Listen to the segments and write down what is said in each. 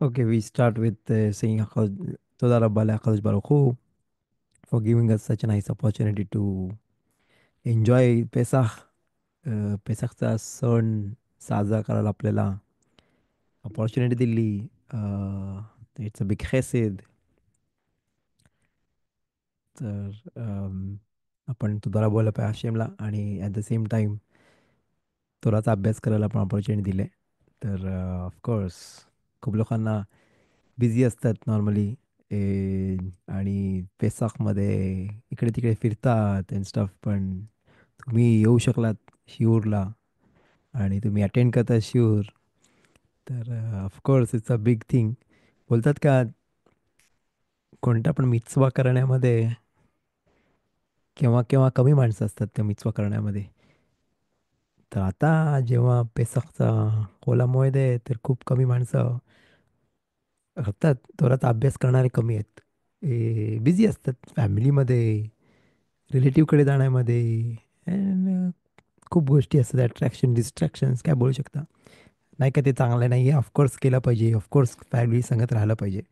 Okay, we start with saying Toda Rabba la Hakadosh Baruch Hu for giving us such a nice opportunity to enjoy Pesach. पेसकचा सण साजरा करायला आपल्याला opportunity दिली. It's a big हेसेड. तर आपण तुला बोलला पाहिजे आशेमला आणि ॲट द सेम टाईम तोराचा अभ्यास करायला पण अपॉर्च्युनिटी दिले. तर ऑफकोर्स खूप लोकांना बिझी असतात नॉर्मली आणि पेसाखमध्ये इकडे तिकडे फिरतात अँड स्टफ. पण तुम्ही येऊ शकलात शिऊरला आणि तुम्ही अटेंड करता शिऊर. तर of course it's a big thing. बोलतात का कोणता पण मिtzवा करण्यामध्ये केव्हा केव्हा कमी माणसं असतात त्या मिtzवा करण्यामध्ये. तर आता जेव्हा पेसखचा होला मोयद आहे तर खूप कमी माणसं करतात. थोडासा अभ्यास करणारे कमी आहेत. बिझी असतात फॅमिलीमध्ये, रिलेटिव्हकडे जाण्यामध्ये अँड खूप गोष्टी असतात. अट्रॅक्शन डिस्ट्रॅक्शन्स काय बोलू शकता. नाही का ते चांगलं नाही आहे. ऑफकोर्स केलं पाहिजे. ऑफकोर्स फॅमिली संगत राहिलं पाहिजे.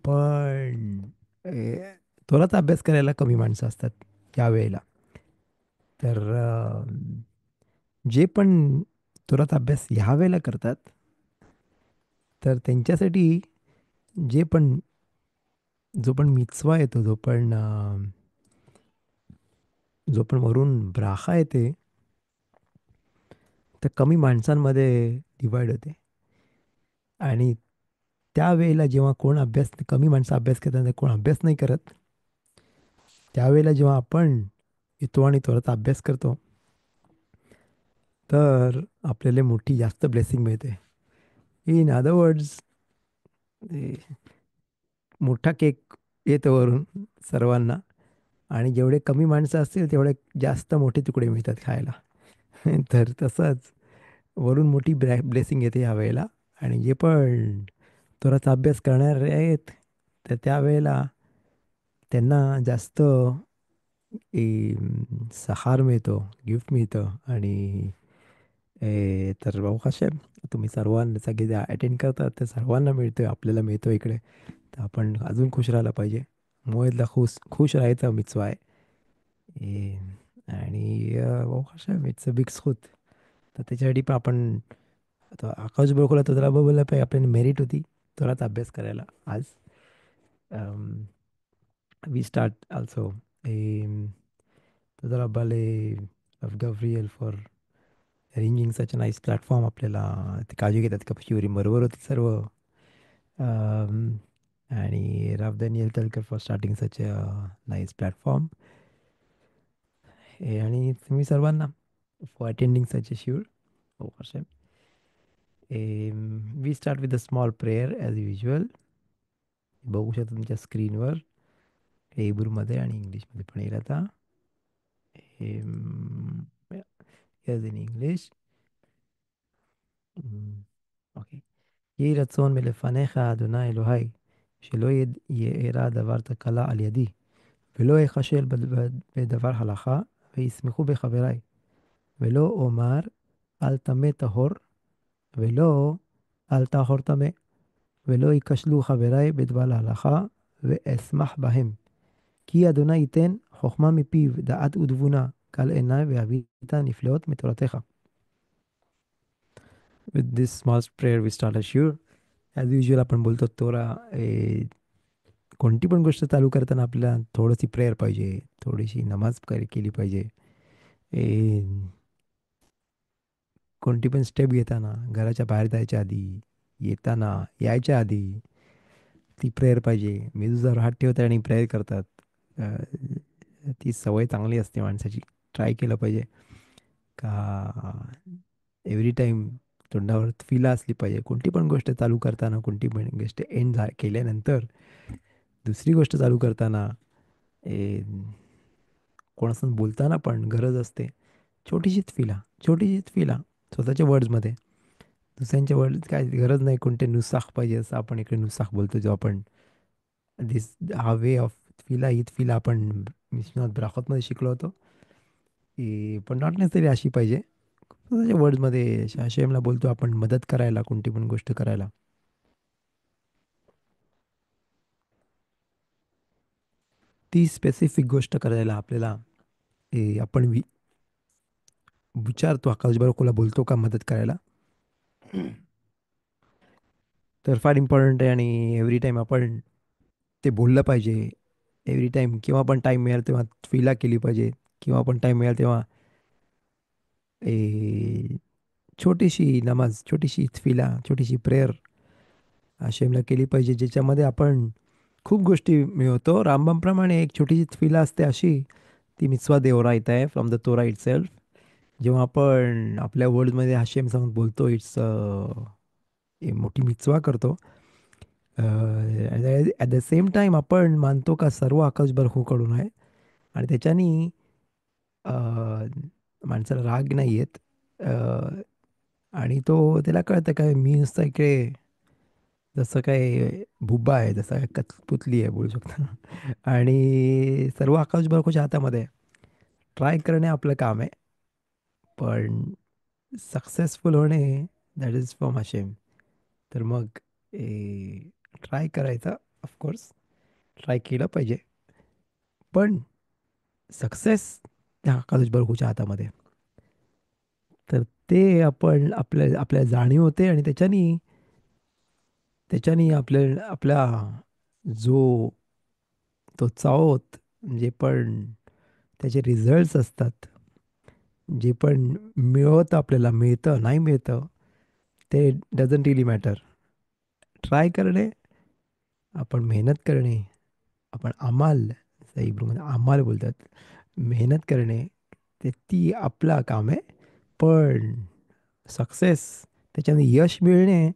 पण थोडासा अभ्यास करायला कमी माणसं असतात त्यावेळेला. तर जे पण थोडासा अभ्यास ह्या वेळेला करतात तर त्यांच्यासाठी जे पण जो पण मिtzवा येतो, जो पण वरून ब्राखा येते, तर कमी माणसांमध्ये डिवाइड होते. आणि त्यावेळेला जेव्हा कोण अभ्यास कमी माणसं अभ्यास करतात कोण अभ्यास नाही करत, त्यावेळेला जेव्हा आपण येतो आणि त्वरित अभ्यास करतो तर आपल्याला मोठी जास्त ब्लेसिंग मिळते. इन अदर वर्ड्स मोठा केक येतो वरून सर्वांना आणि जेवढे कमी माणसं असतील तेवढे जास्त मोठे तुकडे मिळतात खायला. तर तसंच वरून मोठी ब्लेसिंग येते ह्या वेळेला. आणि जे पण त्वरित अभ्यास करणारे आहेत तर त्यावेळेला त्यांना जास्त सहार मिळतो, गिफ्ट मिळतं. आणि तर भाऊ कसे तुम्ही सर्वांना सगळे जे अटेंड करतात ते सर्वांना मिळतोय, आपल्याला मिळतो इकडे. तर आपण अजून खुश राहायला पाहिजे. मोहितला खुश खुश राहायचं मिtzवा आहे. ए, आणि भाऊ कसे इट्स अ बिग स्कूत. तर त्याच्यासाठी पण आपण आता आकाश बरोबर तर त्याला बोलला पाहिजे आपल्याला मेरिट होती थोडाच अभ्यास करायला आज. वी स्टार्ट ऑल्सो तर बाले of Gavriel for arranging such a nice platform. आपल्याला ते काळजी घेतात का शिवरी बरोबर होती सर्व. आणि Rao Daniel Talkar for starting such a nice platform. आणि तुम्ही सर्वांना फॉर अटेंडिंग सच अ शिवर. We start with a small prayer as usual. बघू शकता तुमच्या स्क्रीनवर हेब्रूमध्ये आणि इंग्लिशमध्ये पण येईल आता. Yes in English. אוקיי. יהי רצון מלפניך, אדוני אלוהי, שלא יארע דבר תקלה על ידי, ולא אכשל בדבר הלכה, וישמחו בחברי, ולא אומר אל טמא טהור, ולא אל טהור טמא, ולא ייכשלו חברי בדבר ההלכה, ואשמח בהם. כי אדוני ייתן חוכמה מפיו, דעת ותבונה, קל עיניי והבאת נפלאות מתורתך. With this small prayer we start a shiur. As usual आपण बोलतो तोरा कोणती पण गोष्ट चालू करताना आपल्याला थोडीशी प्रेयर पाहिजे, थोडीशी नमाज केली पाहिजे. ए, कोणती पण स्टेप घेताना घराच्या बाहेर जायच्या आधी, येताना यायच्या आधी ती प्रेयर पाहिजे. मेजूजावर हात ठेवतात आणि प्रेयर करतात. अ, ती सवय चांगली असते माणसाची. ट्राय केलं पाहिजे का एव्हरी टाईम तोंडावर फिला असली पाहिजे. कोणती पण गोष्ट चालू करताना, कोणती पण गोष्ट केल्यानंतर दुसरी गोष्ट चालू करताना कोणासोबत बोलताना पण गरज असते छोटीशीच फिला स्वतःच्या वर्ड्समध्ये. दुसऱ्यांच्या वर्ड काय गरज नाही कोणते नुसाख पाहिजे असं आपण इकडे नुसाख बोलतो. जो आपण दिस हा वे ऑफ फिला ईद फिला आपण मिशनात ब्राखतमध्ये शिकलो होतो की पण नॉट नेसरी अशी पाहिजे. स्वतःच्या वर्ड्समध्ये शेमला बोलतो आपण मदत करायला कोणती पण गोष्ट करायला. ती स्पेसिफिक गोष्ट करायला आपल्याला आपण विचारतो आकाश बरोबर बोलतो का मदत करायला. तर फार इम्पॉर्टंट आहे आणि एव्हरी टाईम आपण ते बोललं पाहिजे. एव्हरी टाईम किंवा आपण टाईम मिळाल तेव्हा तफिला केली पाहिजे, किंवा आपण टाईम मिळाल तेव्हा ए, छोटीशी नमाज, छोटीशी तफिला, छोटीशी प्रेयर आशेमला केली पाहिजे, ज्याच्यामध्ये आपण खूप गोष्टी मिळवतो. रामबामप्रमाणे एक छोटीशी तफिला असते अशी, ती मिtzvah देवरायत आहे फ्रॉम द तोरा इट सेल्फ. जेव्हा आपण आपल्या वर्ल्डमध्ये हाशेम सांगून बोलतो, इट्स मोठी मिtzvah करतो. ॲट द सेम टाइम आपण मानतो का सर्व आकाश बर्फकडून आहे, आणि त्याच्यानी अ, माणसाला राग नाही येत. आणि तो त्याला कळतं काय, मी नुसतं इकडे जसं काय बुब्बा आहे, जसं काय कठपुतली आहे बोलू शकतो. आणि सर्व आकाश बर्फच्या हातामध्ये ट्राय करणे आपलं काम आहे. पण सक्सेसफुल होणे, दॅट इज फ्रॉम हशेम. तर मग ट्राय करायचा, ऑफकोर्स ट्राय केलं पाहिजे. पण सक्सेस त्या आकाश बर्फच्या हातामध्ये. तर ते आपण आपल्या आपल्या जाणीव होते, आणि त्याच्यानी त्याच्यानी आपल्या आपला जो तो चावत, जे पण त्याचे रिझल्ट्स असतात, जे पण आपल्याला मिळतं नाही मिळतं, ते डझंट रिली मॅटर. ट्राय करणे, आपण मेहनत करणे, आपण अमाल, जसं इब्रूमध्ये अमाल बोलतात, मेहनत करणे, ते ती आपला काम आहे. पण सक्सेस, त्याच्याने यश मिळणे,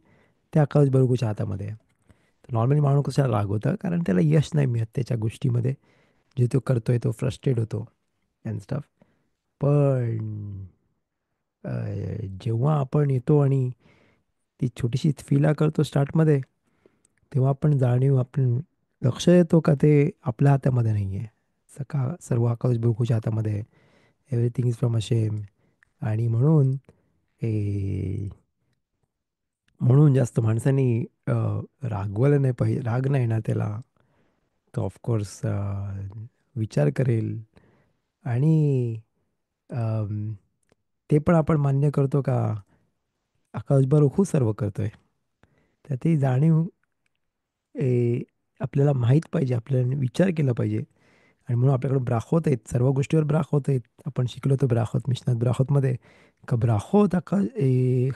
त्या आकाश बरोबरच्या हातामध्ये आहे. नॉर्मली माणूस कशाला रागवतं, कारण त्याला यश नाही मिळत त्याच्या गोष्टीमध्ये, जे तो करतोय तो फ्रस्ट्रेट होतो अँड स्टफ. पण अ, जेव्हा आपण येतो आणि ती छोटीशी फिला करतो स्टार्टमध्ये, तेव्हा आपण जाणीव, आपण लक्ष येतो का ते आपल्या हातामध्ये नाही आहे. सर्व आकाश बघूच्या हातामध्ये आहे. Everything is from ashamed. आणि म्हणून जास्त माणसांनी रागवायला नाही पाहिजे. राग नाही येणार त्याला, तो ऑफकोर्स विचार करेल. आणि अम, ते पण आपण मान्य करतो का आकाशबरोबर खूप सर्व करतोय. तर ती जाणीव आपल्याला माहीत पाहिजे, आपल्याला विचार केला पाहिजे. आणि म्हणून आपल्याकडे ब्राखोत आहेत, सर्व गोष्टीवर ब्राखोत आहेत. आपण शिकलो तर ब्राखोत, मिशनात ब्राखोतमध्ये का ब्राखोत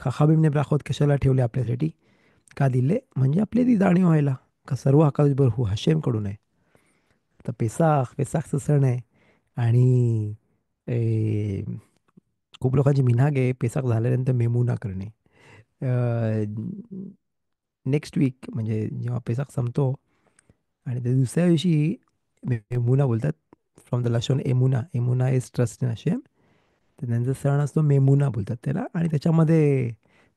खाखाबीमने ब्राखोत कशाला ठेवले आपल्यासाठी, का दिले, म्हणजे आपली ती जाणीव व्हायला का सर्व आकाशभर हो हशेमकडून आहे. तर पेसाखचं सण आहे. आणि ए, खूप लोकांची मिन्हाग आहे पेसाख झाल्यानंतर मेमुना करणे. नेक्स्ट वीक म्हणजे जेव्हा पेसाख संपतो, आणि त्या दुसऱ्या दिवशी मेमुना बोलतात, फ्रॉम द लशोन एमुना. एमुना इज ट्रस्ट इन हशेम. तर त्यांचा सण असतो मेमुना बोलतात त्याला. आणि त्याच्यामध्ये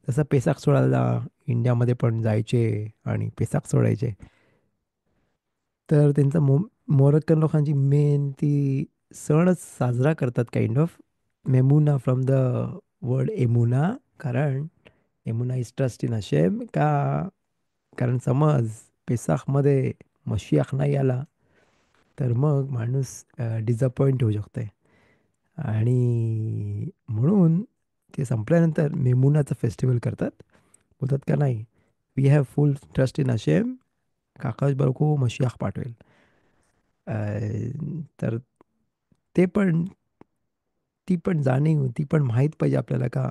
जसं पेसाख सोडायला इंडियामध्ये पण जायचे आणि पेसाख सोडायचे, तर त्यांचा मोरक्कन लोकांची मेन ती सणच साजरा करतात काइंड ऑफ मेमुना, फ्रॉम द वर्ड एमुना. कारण एमुना इज ट्रस्ट इन हशेम का, कारण समज पेसाखमध्ये मशियाख नाही आला, तर मग माणूस डिसअपॉइंट होऊ शकते. आणि म्हणून ते संपल्यानंतर मेमुनाचं फेस्टिवल करतात. बोलतात का नाही, we have full trust in Hashem, आकाश बाळकू मशियाख पाठवेल. अ, तर ते पण, ती पण जाणीव, ती पण माहीत पाहिजे आपल्याला का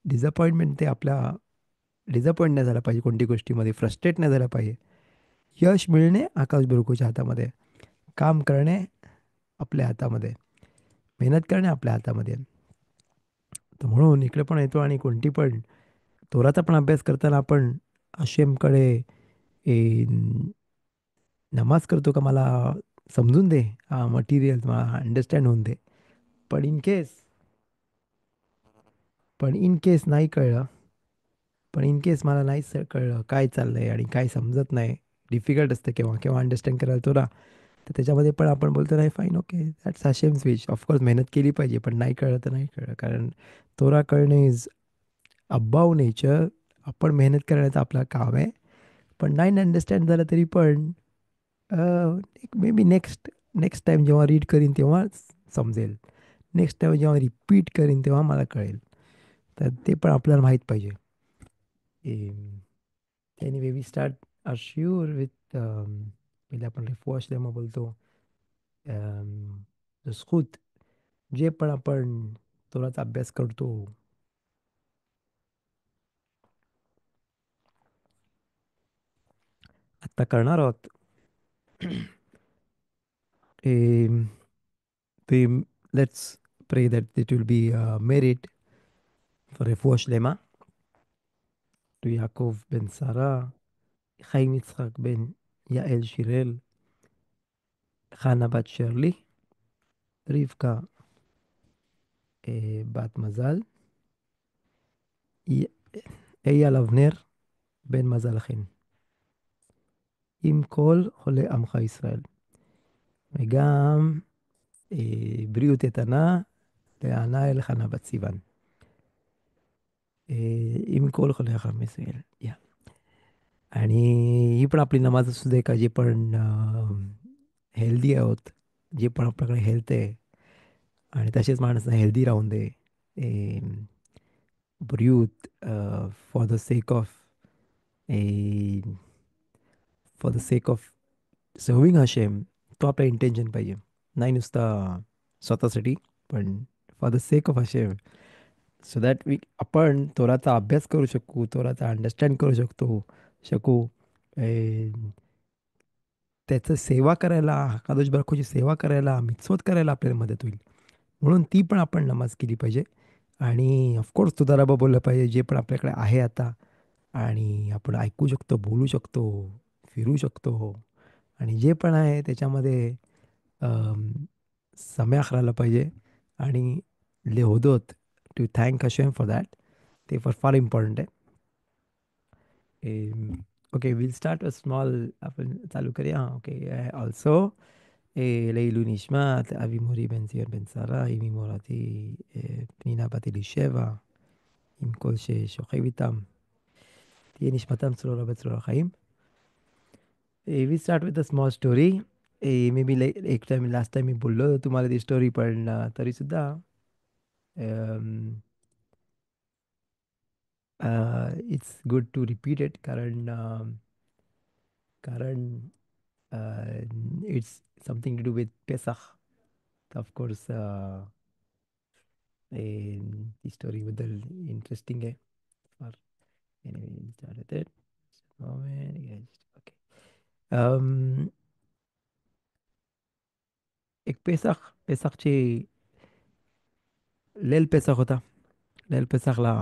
डिसअपॉइंटमेंट ते आपल्या डिसअपॉइंट नाही झाला पाहिजे, कोणती गोष्टीमध्ये फ्रस्ट्रेट नाही झालं पाहिजे. यश मिळणे आकाश बिरकूच्या हातामध्ये, काम करणे आपल्या हातामध्ये, मेहनत करणे आपल्या हातामध्ये. तर म्हणून इकडे पण येतो, आणि कोणती पण तोराचा पण अभ्यास करताना आपण हशेमकडे नमाज करतो का, मला समजून दे, हा मटेरियल मला अंडरस्टँड होऊन दे. पण इन केस पण इन केस नाही कळलं, पण इन केस मला नाही कळलं काय चाललंय आणि काय समजत नाही, डिफिकल्ट असतं केव्हा केव्हा अंडरस्टँड करायला तोरा. तर त्याच्यामध्ये पण आपण बोलतो नाही, fine, okay, that's Hashem switch. Of course मेहनत केली पाहिजे, पण नाही कळलं तर नाही कळलं, कारण तोरा कळणे इज अबाव नेचर. आपण मेहनत करण्याचं आपलं काम आहे. पण नाही अंडरस्टँड झालं तरी पण may be next next time जेव्हा रीड करीन तेव्हा समजेल. नेक्स्ट टाइम जेव्हा रिपीट करीन तेव्हा मला कळेल. तर ते पण आपल्याला माहीत पाहिजे. Anyway we start are sure with पहिले आपण रिफॉश जेव्हा बोलतो स्कूत जे पण आपण थोडासा अभ्यास करतो. आत्ता करणार आहोत. Um, we let's pray that it will be merit for refuah shlema to Yaakov ben Sarah, Chaim Yitzchak ben Yael Shirel, Chana bat Shirley, Rivka bat Mazal, Eyal Avner ben Mazal Chen, עם כל חולי עמך ישראל, וגם בריאות איתנה לענה אל חנה בת סיוון, עם כל חולי עמך ישראל. आणि ही पण आपली नमाज असू दे का जे पण healthy आहोत, जे पण आपल्याकडे हेल्थ आहे आणि तसेच माणसं हेल्दी राहून दे. Breathe for the sake of for the sake of serving Hashem, तो आपला इंटेन्शन पाहिजे. नाही नुसता स्वतःसाठी, पण for the sake of Hashem, so that we आपण तोराचा अभ्यास करू शकू, तोराचा अंडरस्टँड करू शकू. त्याचं सेवा करायला, कादोश बारखूची सेवा करायला, मिtzvot करायला आपल्याला मदत होईल. म्हणून ती पण आपण नमाज केली पाहिजे. आणि ऑफकोर्स तुदाराबा बोललं पाहिजे जे पण आपल्याकडे आहे आता. आणि आपण ऐकू शकतो, बोलू शकतो, फिरू शकतो. आणि जे पण आहे त्याच्यामध्ये अम, सम्याख राहिलं पाहिजे. आणि लेहोदोत to thank Hashem for that. ते फार इम्पॉर्टंट आहे. Okay, will start a small, आपण चालू करूया. Okay, also לעילוי נשמת אבי מורי בן ציון בן שרה, אמי מורתי פנינה בת אלישבע, עם כל ששוכב איתם. תהיה נשמתם צרורה בצרור החיים. We start with a small story. Maybe एक टाइम लास्ट टाइम मी बोललो तुम्हाला ती स्टोरी, पण तरी सुद्धा it's good to repeat it, कारण it's something to do with Pesach. Of course ती स्टोरीबद्दल इंटरेस्टिंग आहे फार. Anyway, we'll start with it. Just a moment. Yes. Okay. Um, एक पेसाखची ליל פסח होता. ליל פסחला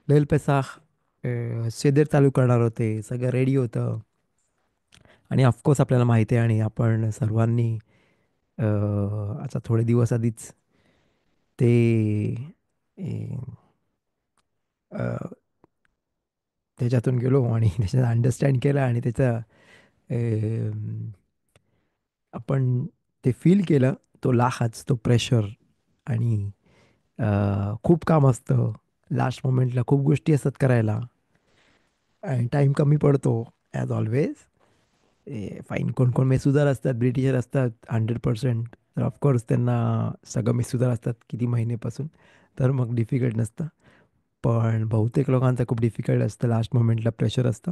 ליל פסח शेदर चालू करणार होते, सगळं रेडी होतं. आणि ऑफकोर्स आपल्याला माहिती आहे आणि आपण सर्वांनी आता थोडे दिवस आधीच ते ए, अ, त्याच्यातून गेलो आणि त्याच्यात अंडरस्टँड केलं आणि त्याचं आपण ते फील केलं, तो लाखाच, तो प्रेशर. आणि खूप काम असतं, लास्ट मोमेंटला खूप गोष्टी असतात करायला आणि टाईम कमी पडतो ॲज ऑलवेज. फाईन, कोण कोण मेसुदार असतात, ब्रिटिशर असतात 100%, तर ऑफकोर्स त्यांना सगळं मेसुदार असतात किती महिन्यापासून, तर मग डिफिकल्ट नसतं. पण बहुतेक लोकांचं खूप डिफिकल्ट असतं, लास्ट मोमेंटला प्रेशर असतं.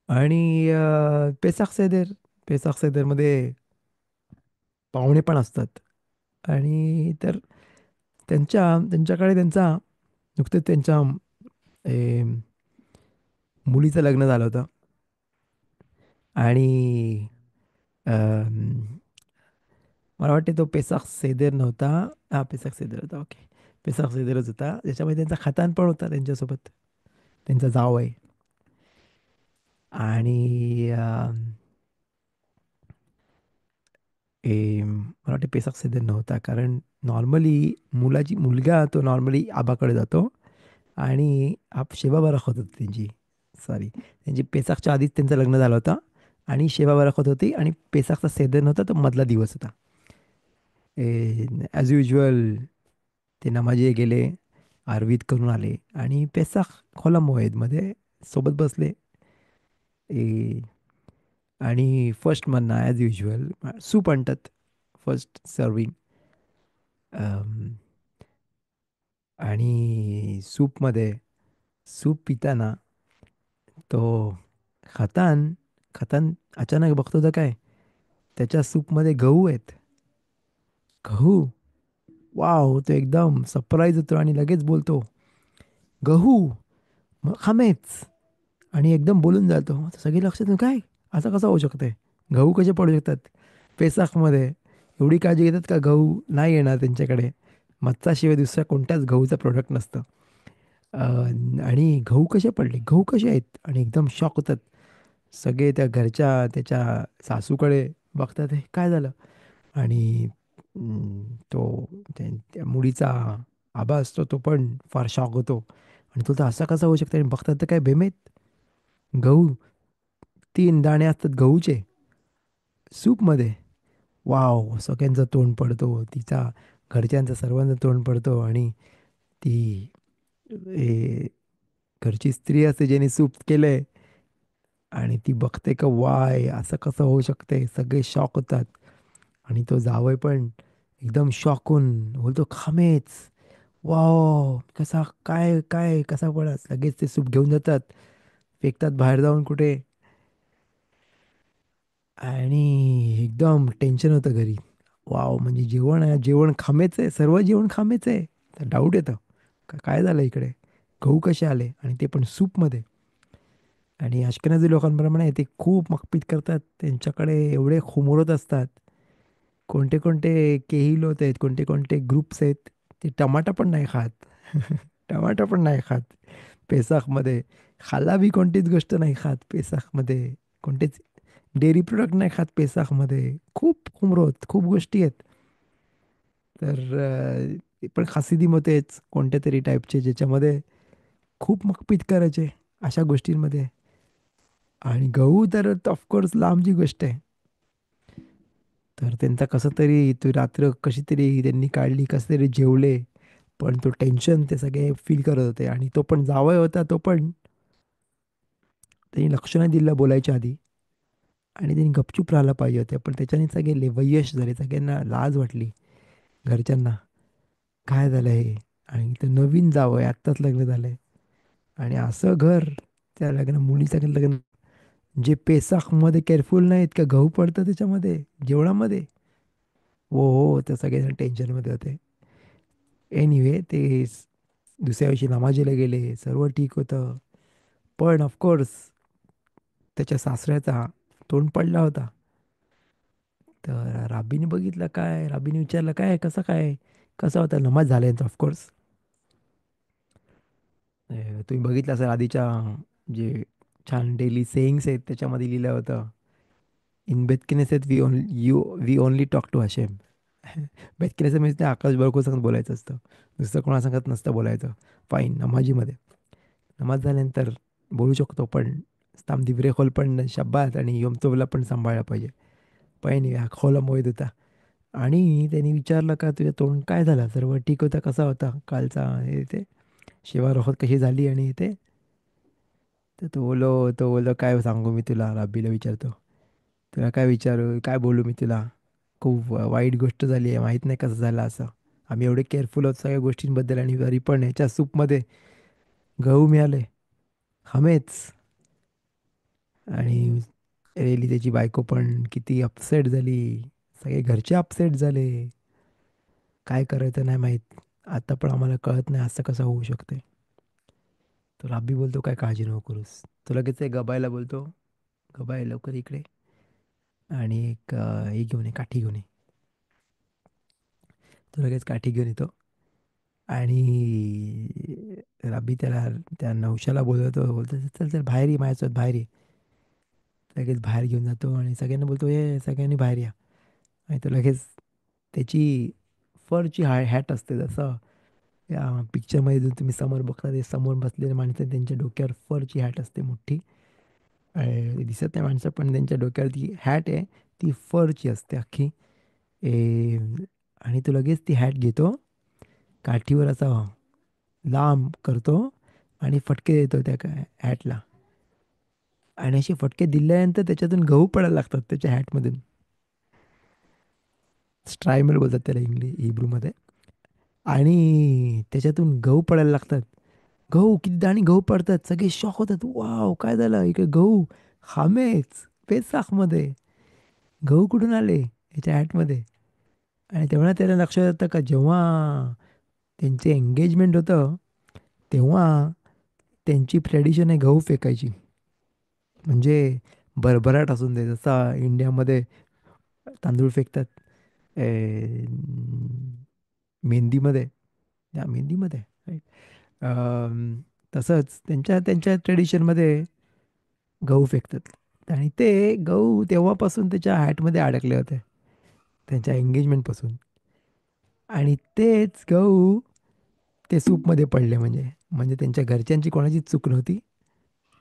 आणि पेसाख सेदरमध्ये पाहुणे पण असतात. आणि तर त्यांच्याकडे त्यांचा नुकतेच त्यांच्या ए, मुलीचं लग्न झालं होतं. आणि अम, मला वाटते तो पेसाख सेदेर नव्हता. हा, पेसाख सेदेर होता. ओके, पेसाख सेदेरच होता, ज्याच्यामध्ये त्यांचा खतान पण होता त्यांच्यासोबत, त्यांचा जाव आहे. आणि मला वाटते पेसाख सेदेर नव्हता, कारण नॉर्मली मुलगा तो नॉर्मली आबाकडे जातो. आणि शेवा बरख होत होती त्यांची, सॉरी, त्यांची पेसाखच्या आधीच त्यांचं लग्न झालं होतं. आणि शेवा बरख होत होती आणि पेसाखचा सेदर नव्हता, तो मधला दिवस होता. ॲज युजल ते नमाजे गेले, आरवीत करून आले आणि पेसाख खोला मोएदमध्ये सोबत बसले. ए, आणि फर्स्ट म्हणणं ॲज युजल सूप आणतात फर्स्ट सर्विंग. आणि सूपमध्ये सूप पिताना तो खातान खातान अचानक बघतो तर काय, त्याच्या सूपमध्ये गहू आहेत. गहू. वाव, तो एकदम सरप्राईज होतो आणि लगेच बोलतो, गहू मग खामेच. आणि एकदम बोलून जातो. आता सगळे लक्ष देऊन, काय असं कसं होऊ शकतंय, गहू कसे पडू शकतात पेसाखमध्ये. एवढी काळजी घेतात का गहू नाही येणार त्यांच्याकडे. मत्ताशिवाय दुसऱ्या कोणत्याच गहूचं प्रोडक्ट नसतं. आणि गहू कसे पडले, गहू कसे आहेत, आणि एकदम शॉक होतात. सगळे त्या घरच्या त्याच्या सासूकडे बघतात, हे काय झालं. आणि तो त्या मुलीचा आबा असतो, तो पण फार शॉक होतो. आणि तो तर असा कसा होऊ शकतो, आणि बघतात तर काय बेमेत गहू, 3 दाणे असतात गहूचे सूपमध्ये. वाव, सगळ्यांचं तोंड पडतो, तिचा घरच्यांचं सर्वांचं तोंड पडतो. आणि ती ए, घरची स्त्री असते ज्याने सूप केलंय, आणि ती बघते का वाय असं कसं होऊ शकते, सगळे शॉक होतात. आणि तो जावई पण एकदम शॉक होऊन बोलतो, खामेच. वाव, कसा काय काय कसा पडत, लगेच ते सूप घेऊन जातात, फेकतात बाहेर जाऊन कुठे. आणि एकदम टेन्शन होतं घरी. वाव, म्हणजे जेवण आहे, जेवण खामेच आहे, सर्व जेवण खामेच आहे. तर डाऊट येतं, काय झालं इकडे, गहू कसे आले आणि ते पण सूपमध्ये. आणि अश्केनाझी लोकांप्रमाणे ते खूप मकपीत करतात, त्यांच्याकडे एवढे खुमरत असतात. कोणते कोणते केही लोक आहेत, कोणते कोणते ग्रुप्स आहेत, ते टमाटा पण नाही खात. टमाटा पण नाही खात पेसाखमध्ये. खाला बी कोणतीच गोष्ट नाही खात पेसाखमध्ये. कोणतेच डेअरी प्रोडक्ट नाही खात पेसाखमध्ये. खूप खुमरत, खूप गोष्टी आहेत. तर ते पण खासिदी मतेच कोणत्या तरी टाईपचे, ज्याच्यामध्ये खूप मकपीत करायचे अशा गोष्टींमध्ये. आणि गहू तर ऑफकोर्स लांबची गोष्ट आहे. तर त्यांचा कसं तरी तो रात्र कशी तरी त्यांनी काढली, कसं तरी जेवले. पण तो टेन्शन ते सगळे फील करत होते. आणि तो पण जावई होता, तो पण त्यांनी लक्ष नाही दिलं बोलायच्या आधी. आणि त्यांनी गपचूप राहायला पाहिजे होते, पण त्याच्याने सगळे वयश झाले, सगळ्यांना लाज वाटली घरच्यांना. काय झालं हे. आणि तर नवीन जावं आहे, आत्ताच लग्न झालंय. आणि असं घर, त्या लग्न मुलीचं लग्न, जे पेसाखमध्ये केअरफुल नाहीत का, गहू पडतं त्याच्यामध्ये जेवणामध्ये. हो हो, त्या सगळेजण टेन्शनमध्ये होते. एनिवे ते दुसऱ्या दिवशी नमाजीला गेले, सर्व ठीक होतं. पण ऑफकोर्स त्याच्या सासऱ्याचा तोंड पडला होता. तर राबीने बघितलं, काय राबीने विचारलं, काय कसं काय, कसा होता नमाज झाल्यानंतर. ऑफकोर्स तुम्ही बघितलं असेल आधीच्या जे छान डेली सेईंग्स आहेत, त्याच्यामध्ये लिहिलं होतं, इन बेथ किनेसेथ we only talk to Hashem. बेथ किनेसेथ म्हणजे ते आकाश बळकू सांगत बोलायचं असतं, दुसरं कोणा सांगत नसतं बोलायचं. फाईन, नमाजीमध्ये नमाज झाल्यानंतर बोलू शकतो, पण स्थाम दिवरे खोल पण शब्बात आणि योम तोवला पण सांभाळला पाहिजे. पण हा खोला मोहित होता. आणि त्यांनी विचारलं, का तुझ्या तोंड काय झालं, सर्व ठीक होता, कसा होता कालचा हे ते शिवा रोहत कशी झाली आणि ते. तर तो बोलो काय सांगू मी तुला, राबीला विचारतो. तुला काय विचारू, काय बोलू मी तुला, खूप वाईट गोष्ट झाली आहे, माहीत नाही कसं झालं असं. आम्ही एवढे केअरफुल आहोत सगळ्या गोष्टींबद्दल, आणि तरी पण ह्याच्या सूपमध्ये गहू मिळाले, हमेच. आणि रेली त्याची बायको पण किती अपसेट झाली, सगळे घरचे अपसेट झाले. काय करायचं नाही माहीत. आता पण आम्हाला कळत नाही असं कसं होऊ शकते. तो राबी बोलतो, काय काळजी नको करूस. तो लगेच एक गबायला बोलतो, गबाय लवकर इकडे, आणि एक हे घेऊन ये, काठी घेऊन ये. तो लगेच काठी घेऊन येतो. आणि राबी त्याला त्या नवशाला बोलवतो, बोलतो, चल चल बाहेर ये माझ्यासोबत, बाहेर ये. लगेच बाहेर घेऊन जातो आणि सगळ्यांना बोलतो, ये सगळ्यांनी बाहेर या. आणि तो लगेच त्याची फरची हॅट असते, जसं या पिक्चरमध्ये जो तुम्ही समोर बघता, ते समोर बसलेले माणसं त्यांच्या डोक्यावर फरची हॅट असते मोठी. ते दिसत नाही माणसं, पण त्यांच्या डोक्यावर ती हॅट आहे, ती फरची असते अख्खी. ए, आणि तो लगेच ती हॅट घेतो, काठीवर असा लांब करतो, आणि फटके देतो त्या हॅटला. आणि असे फटके दिल्यानंतर त्याच्यातून गहू पडायला लागतात त्याच्या हॅटमधून. स्ट्रायमल बोलतात त्याला हिब्रूमध्ये. आणि त्याच्यातून गहू पडायला लागतात. गहू किती दाणे गहू पडतात, सगळे शॉक होतात. वाव, काय झालं इकडे गहू? हामेच पेसाखमध्ये गहू कुठून आले याच्या हॅटमध्ये? आणि तेव्हा त्याला लक्षात येतं का जेव्हा त्यांचे एंगेजमेंट होतं तेव्हा त्यांची ट्रेडिशन आहे गहू फेकायची. म्हणजे भरभराट असून दे, जसा इंडियामध्ये तांदूळ फेकतात मेहंदीमध्ये, या मेहंदीमध्ये right? तसंच त्यांच्या त्यांच्या ट्रेडिशनमध्ये गहू फेकतात. आणि ते गहू तेव्हापासून त्याच्या हॅटमध्ये अडकले होते, त्यांच्या एंगेजमेंटपासून. आणि तेच गहू ते सूपमध्ये पडले. म्हणजे म्हणजे त्यांच्या घरच्यांची कोणाचीच चूक नव्हती.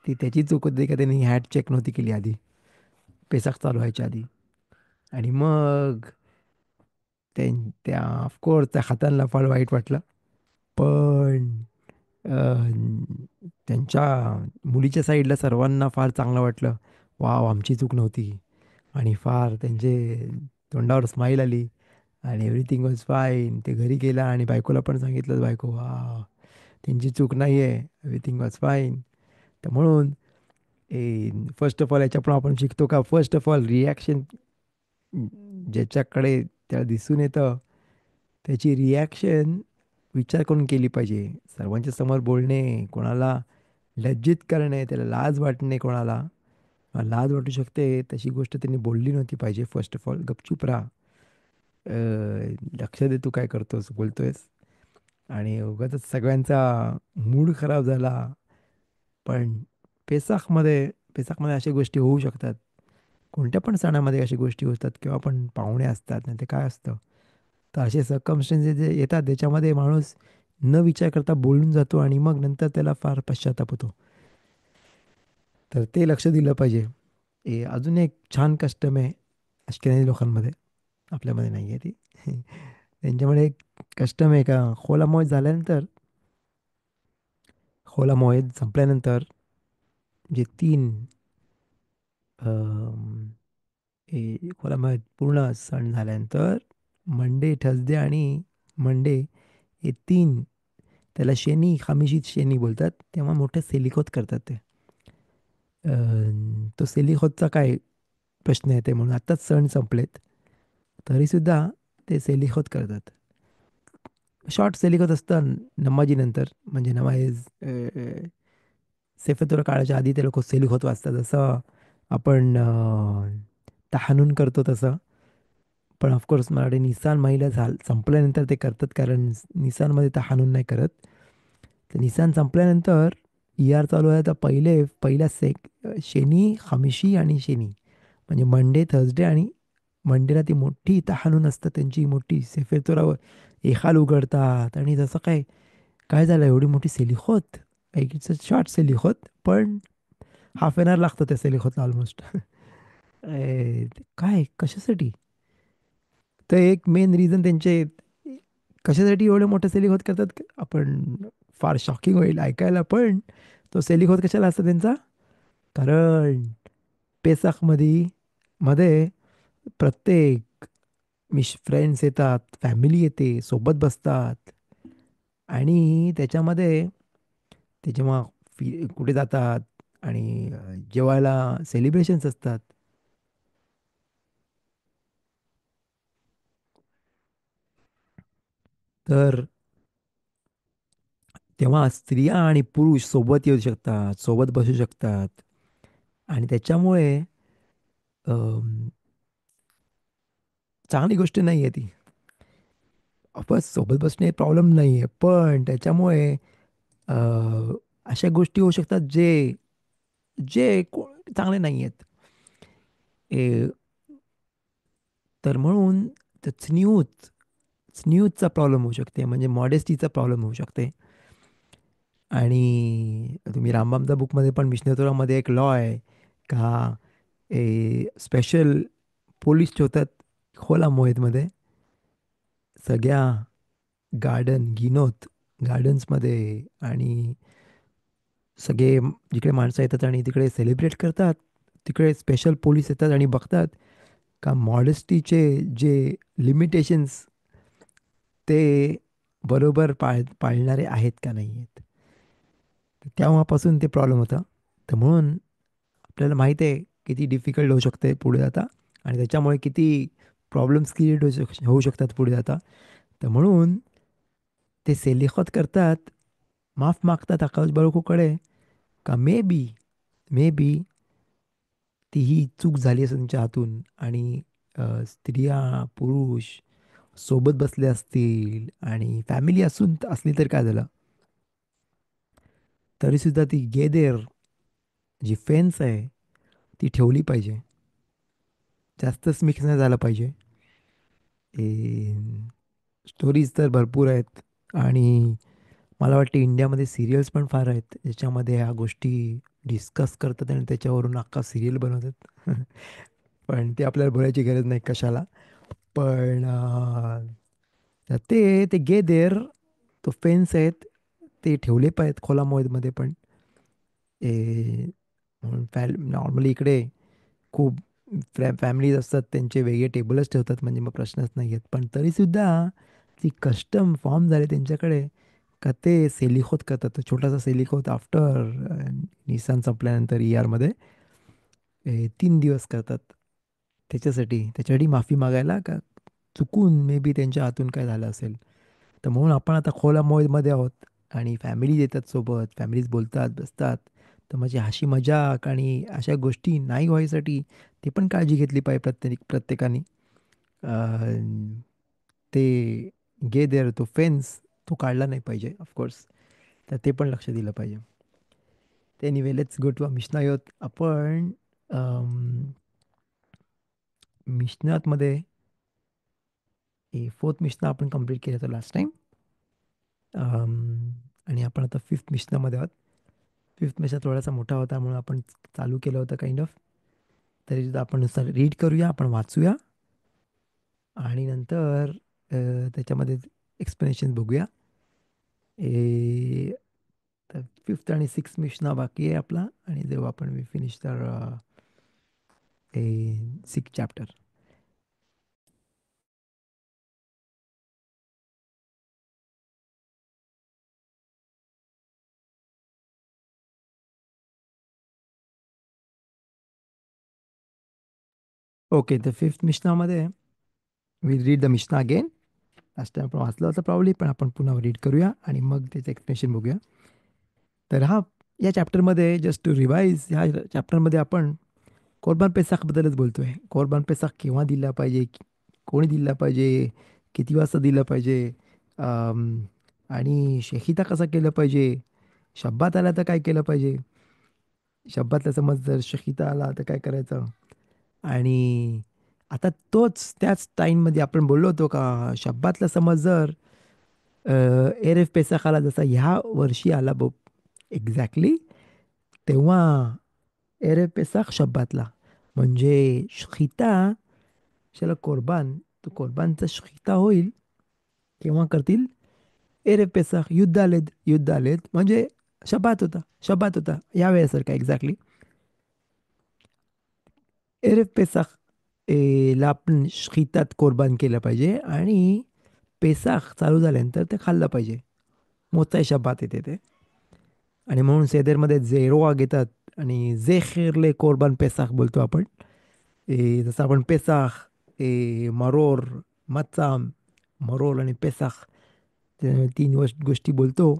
ती त्याची चूक होती का त्यांनी हॅट चेक नव्हती केली आधी, पेसाक चालू व्हायच्या आधी. आणि मग त्या ऑफकोर्स त्या खाताना फार वाईट वाटलं. पण त्यांच्या मुलीच्या साईडला सर्वांना फार चांगलं वाटलं. वाव, आमची चूक नव्हती. आणि फार त्यांचे तोंडावर स्माईल आली आणि एव्हरीथिंग वॉज फाईन. ते घरी गेला आणि बायकोला पण सांगितलं, बायको वा, त्यांची चूक नाही आहे, एव्हरीथिंग वॉज फाईन. तर म्हणून फर्स्ट ऑफ ऑल याच्या पण आपण शिकतो का, फर्स्ट ऑफ ऑल रिॲक्शन ज्याच्याकडे त्याला दिसून येतं त्याची रिॲक्शन विचार करून केली पाहिजे. सर्वांच्या समोर बोलणे, कोणाला लज्जित करणे, त्याला लाज वाटणे, कोणाला लाज वाटू शकते तशी गोष्ट त्यांनी बोलली नव्हती पाहिजे. फर्स्ट ऑफ ऑल गपचूप राहा. लक्ष दे तू काय करतोस, बोलतोयस. आणि उगाचच सगळ्यांचा मूड खराब झाला. पण पेसाखमध्ये पेसाखमध्ये अशा गोष्टी होऊ शकतात. कोणत्या पण सणामध्ये अशा गोष्टी होतात किंवा पण पाहुणे असतात नाही ते काय असतं. तर असे सर्कमस्टन्सेस जे येतात त्याच्यामध्ये माणूस न विचार करता बोलून जातो आणि मग नंतर त्याला फार पश्चाताप होतो. तर ते लक्ष दिलं पाहिजे. अजून एक छान कस्टम आहे अष्टनादी लोकांमध्ये, आपल्यामध्ये नाही आहे ती. त्यांच्यामध्ये एक कस्टम आहे का, होला मोहित झाल्यानंतर, होला मोहित संपल्यानंतर जे तीन अम, होला मोहित पूर्ण सण झाल्यानंतर मंडे, थर्सडे आणि मंडे हे तीन, त्याला शनी खामिशी शनी बोलतात, तेव्हा मोठे सेलिखोत करतात ते. तो सेलिखोतचा काय प्रश्न येते म्हणून आत्ताच सण संपलेत तरीसुद्धा ते सेलिखोत करतात. शॉर्ट सेलिखोत असतं नमाजीनंतर. म्हणजे नमाज सेफतुला काळाच्या आधी ते लोक सेलिखोत वाचतात, जसं आपण तहानून करतो तसं. पण ऑफकोर्स मराठी निसान महिला संपल्यानंतर ते करतात, कारण निसानमध्ये तहानून नाही करत. तर निसान संपल्यानंतर इयार चालू आहे तर पहिल्या शनी, खामिशी आणि शनी, म्हणजे मंडे, थर्सडे आणि मंडेला ती मोठी तहानून असतं त्यांची, मोठी सेफेतोरावर एखाल उघडतात. आणि जसं काय काय झालं एवढी मोठी सेलिखोत, एक इट्स अ शॉर्ट सेलिखोत, पण हाफ एन आवर लागतं त्या सेलिखोतला ऑलमोस्ट. काय कशासाठी? तर एक मेन रिझन त्यांचे कशासाठी एवढे मोठे सेलिखोत करतात आपण, फार शॉकिंग होईल ऐकायला. पण तो सेलिखोत कशाला असतो त्यांचा, कारण पेसाखमध्ये प्रत्येक फ्रेंड्स येतात, फॅमिली येते, सोबत बसतात. आणि त्याच्यामध्ये ते जेव्हा कुठे जातात आणि जेवायला सेलिब्रेशन्स असतात. तर तेव्हा स्त्रिया आणि पुरुष सोबत येऊ शकतात, सोबत बसू शकतात. आणि त्याच्यामुळे अम, चांगली गोष्ट नाही आहे ती. ऑफकोर्स सोबत बसणे प्रॉब्लेम नाही आहे, पण त्याच्यामुळे अ, अशा गोष्टी होऊ शकतात जे जे चांगले नाही आहेत. ए, तर म्हणून स्न्यूजचा प्रॉब्लेम होऊ शकते, म्हणजे मॉडेस्टीचा प्रॉब्लेम होऊ शकते. आणि तुम्ही रामबामचा बुकमध्ये पण विष्णुपुरामध्ये एक लॉ आहे का, स्पेशल पोलीस ठेवतात खोला मोहितमध्ये, सगळ्या गार्डन्समध्ये. आणि सगळे जिकडे माणसं येतात आणि तिकडे सेलिब्रेट करतात, तिकडे स्पेशल पोलीस येतात आणि बघतात का मॉडेस्टीचे जे लिमिटेशन्स ते बरोबर पाळणारे आहेत का नाही आहेत. तर तेव्हापासून ते प्रॉब्लेम होता. तर म्हणून आपल्याला माहीत आहे किती डिफिकल्ट होऊ शकते पुढे जाता आणि त्याच्यामुळे किती प्रॉब्लेम्स क्रिएट होऊ शकतात पुढे जाता. तर म्हणून ते सेलिखत करतात, माफ मागतात आकाश बाळूकडे का मे बी ती ही चूक झाली असेल तुमच्या हातून आणि स्त्रिया, पुरुष सोबत बसले असतील आणि फॅमिली असून असली तर काय झालं, तरीसुद्धा ती गेदेर जी फेन्स आहे ती ठेवली पाहिजे. जास्तच मिक्स नाही झालं पाहिजे. स्टोरीज तर भरपूर आहेत आणि मला वाटते इंडियामध्ये सिरियल्स पण फार आहेत ज्याच्यामध्ये ह्या गोष्टी डिस्कस करतात आणि त्याच्यावरून अख्खा सिरियल बनवतात. पण ते आपल्याला बोलायची गरज नाही कशाला. पण तर ते गे देर तो फेन्स आहेत ते ठेवले पाहिजेत खोलामध्ये पण. ए नॉर्मली इकडे खूप फॅमिलीज असतात त्यांचे वेगळे टेबलच ठेवतात म्हणजे मग प्रश्नच नाही आहेत. पण तरीसुद्धा ती कस्टम फॉर्म झाले त्यांच्याकडे का ते सेलिखोत करतात. तो छोटासा सेलिखोत आफ्टर निसान संपल्यानंतर ERमध्ये 3 दिवस करतात. त्याच्यासाठी माफी मागायला का चुकून मे बी त्यांच्या हातून काय झालं असेल. तर म्हणून आपण आता खोला मध्ये आहोत आणि फॅमिलीज येतात सोबत, फॅमिलीज बोलतात, बसतात. तर माझी हशी मजाक आणि अशा गोष्टी नाही व्हायसाठी ते पण काळजी घेतली पाहिजे प्रत्येकाने. अं, ते देअर तो फेन्स तो काढला नाही पाहिजे ऑफकोर्स. तर ते पण लक्ष दिलं पाहिजे. ते एनिवे लेट्स गो टू मिशनायोत. आपण मिशनातमध्ये फोर्थ मिशना आपण कंप्लीट केलं होतं लास्ट टाइम. आणि आपण आता फिफ्थ मिशनामध्ये आहोत. फिफ्थ मिशन थोडासा मोठा होता म्हणून आपण चालू केलं होतं काइंड ऑफ. तरी सुद्धा आपण नुसतं रीड करूया, आपण वाचूया आणि नंतर त्याच्यामध्ये एक्सप्लेनेशन बघूया. ए तर फिफ्थ आणि सिक्स्थ मिशना बाकी आहे आपला आणि जेव्हा आपण वी फिनिश तर ए 6th चॅप्टर. ओके, तर फिफ्थ मिशनामध्ये वी रीड द मिशना अगेन. लास्ट टाइम आपण वाचलं होतं प्रॉब्ली, पण आपण पुन्हा रीड करूया आणि मग त्याचं एक्सप्लेनेशन बघूया. तर या चॅप्टरमध्ये जस्ट टू रिवाईज, ह्या चॅप्टरमध्ये आपण कोरबान पेसाखबद्दलच बोलतोय. कोरबान पेसाख केव्हा दिला पाहिजे, कोणी दिला पाहिजे, किती वाजता दिलं पाहिजे, अम, आणि शेहिता कसा केलं पाहिजे, शब्बात आला तर काय केलं पाहिजे, शब्बातला समज जर शेहिता आला तर काय करायचं. आणि आता त्याच टाईममध्ये आपण बोललो होतो का शब्बातला समज जर एरेफ पेसाख आला जसा ह्या वर्षी आला बघ एक्झॅक्टली, तेव्हा एरेफ पेसाख शब्बातला म्हणजे शिता शाला कोरबान, तो कोरबानचा शिता होईल केव्हा करतील, एरेफ पेसाख युद्ध आलेत म्हणजे शबात होता या वेळेसारखा एक्झॅक्टली. एरेफ पेसाख ला आपण शितात कोरबान केलं पाहिजे आणि पेसाख चालू झाल्यानंतर ते खाल्लं पाहिजे. मोचाई शब्बात येते ते. आणि म्हणून सेदेरमध्ये जेरोआ घेतात आणि जे खिरले कोरबान पेसाख बोलतो आपण. जसं आपण पेसाख, मरोर, मचाम, मरोर आणि पेसाख, ते 3 गोष्टी बोलतो.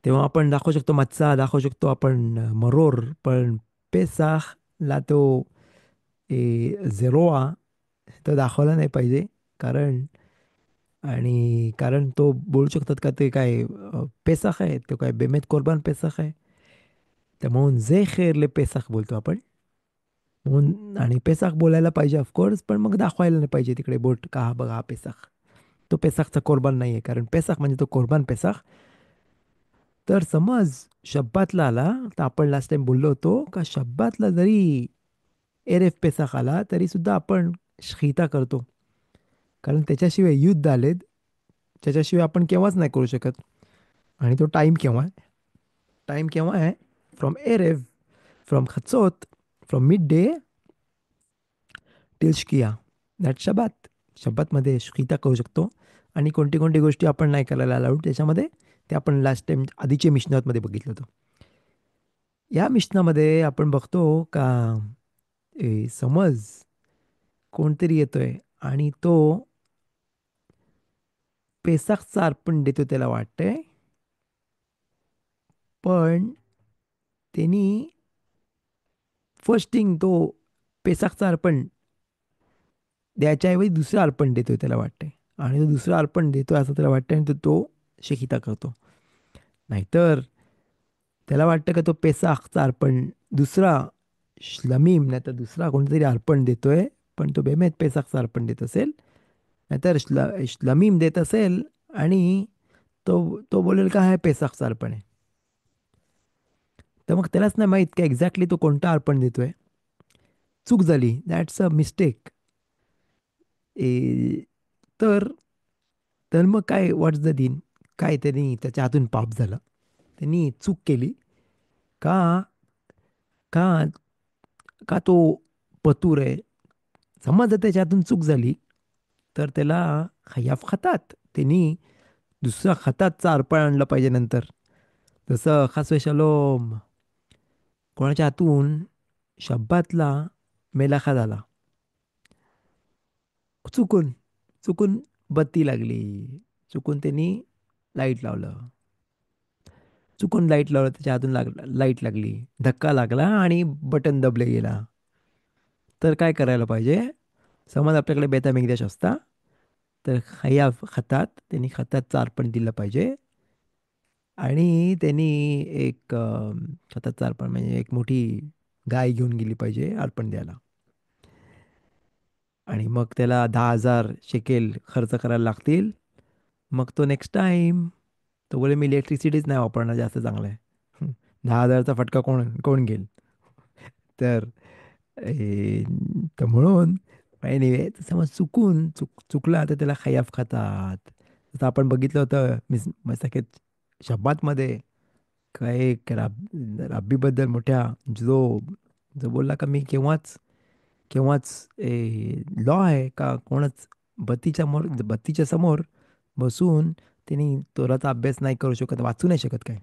तेव्हा आपण दाखवू शकतो मच्चा, दाखवू शकतो आपण मरोर, पण पेसाखला तो झेरोआ तो दाखवला नाही पाहिजे. कारण कारण तो बोलू शकतात का ते काय पेसाख आहे, तो काय बेमेत कोरबान पेसाख आहे. तर म्हणून जे खेरले पेसाख बोलतो आपण. म्हणून आणि पेसाख बोलायला पाहिजे ऑफकोर्स, पण मग दाखवायला नाही पाहिजे तिकडे बोट का हा बघा हा पेसाख. तो पेसाखचा कोरबान नाही आहे कारण पेसाख म्हणजे तो कोरबान पेसाख. तर समज शब्बातला आला तर आपण लास्ट टाइम बोललो होतो का शब्बातला जरी एरेफ पेसाख आला तरी सुद्धा आपण शिता करतो. कारण त्याच्याशिवाय युद्ध आलेत, त्याच्याशिवाय आपण केव्हाच नाही करू शकत. आणि तो टाईम केव्हा आहे? टाइम केव्हा आहे? फ्रॉम एरेव, फ्रॉम खचोत, फ्रॉम मिड डे टिल शकिया. That Shabbat. शबातमध्ये शकिता करू शकतो. आणि कोणती कोणती गोष्टी आपण नाही करायला अलाउड त्याच्यामध्ये, ते आपण लास्ट टाइम आधीच्या मिशनामध्ये बघितलं होतं. या मिशनामध्ये आपण बघतो का समज कोणतरी येतोय आणि तो पेसाखचा अर्पण देतो त्याला वाटतंय, पण त्यांनी फर्स्ट थिंग तो पेसाखचा अर्पण द्यायच्याऐवजी दुसरं अर्पण देतोय त्याला वाटतंय. आणि तो दुसरं अर्पण देतोय असं त्याला वाटतंय, आणि तो शेकिता करतो. नाहीतर त्याला वाटतं का तो पेसाखचा अर्पण दुसरा श्लमीम नाही तर दुसरा कोणतरी अर्पण देतोय, पण तो बेमेत पेसाखचा अर्पण देत असेल, नाहीतर श्लमीम देत असेल, आणि तो तो बोलेल का हा पेसाखचा अर्पण आहे. तर मग त्यालाच नाही माहीत की एक्झॅक्टली तो कोणता अर्पण देतोय. चूक झाली, दॅट्स अ मिस्टेक. तर तर मग काय, व्हॉट्स द दिन, काय त्यांनी त्याच्या हातून पाप झालं, त्यांनी चूक केली. का का का तो पतूर आहे. समज जर त्याच्या हातून चूक झाली, तर त्याला खयाफ खातात, त्यांनी दुसऱ्या खताचा अर्पण आणलं पाहिजे नंतर. जसं खासवे शलोम कोणाच्या हातून शब्बातला मेलाखा झाला, चुकून चुकून बत्ती लागली, चुकून त्यांनी लाईट लावलं, चुकून लाईट लावलं, त्याच्या हातून लाईट लागली, धक्का लागला आणि बटन दबले गेला. तर काय करायला पाहिजे? समज आपल्याकडे बेता मेघदेश असता, तर खयाफ खतात त्यांनी खताचं अर्पण दिलं पाहिजे. आणि त्यांनी एक खताचं अर्पण म्हणजे एक मोठी गाय घेऊन गेली पाहिजे अर्पण द्यायला. आणि मग त्याला 10,000 शेकेल खर्च करायला लागतील. मग तो नेक्स्ट टाइम तो बोले मी इलेक्ट्रिसिटीच नाही वापरणार, जास्त चांगलं आहे. 10,000चा फटका कोण कोण घेईल? तर ए, तर म्हणून एनिवे, समज चुकला तर त्याला खयाफ खातात. जसं आपण बघितलं होतं मसाकेत शब्बातमध्ये, काय एक राब्बीबद्दल मोठ्या, जो जो बोलला का मी केव्हाच केव्हाच लॉ आहे का कोणच बत्तीच्या समोर बसून त्यांनी तोराचा अभ्यास नाही करू शकत, वाचू नाही शकत काय.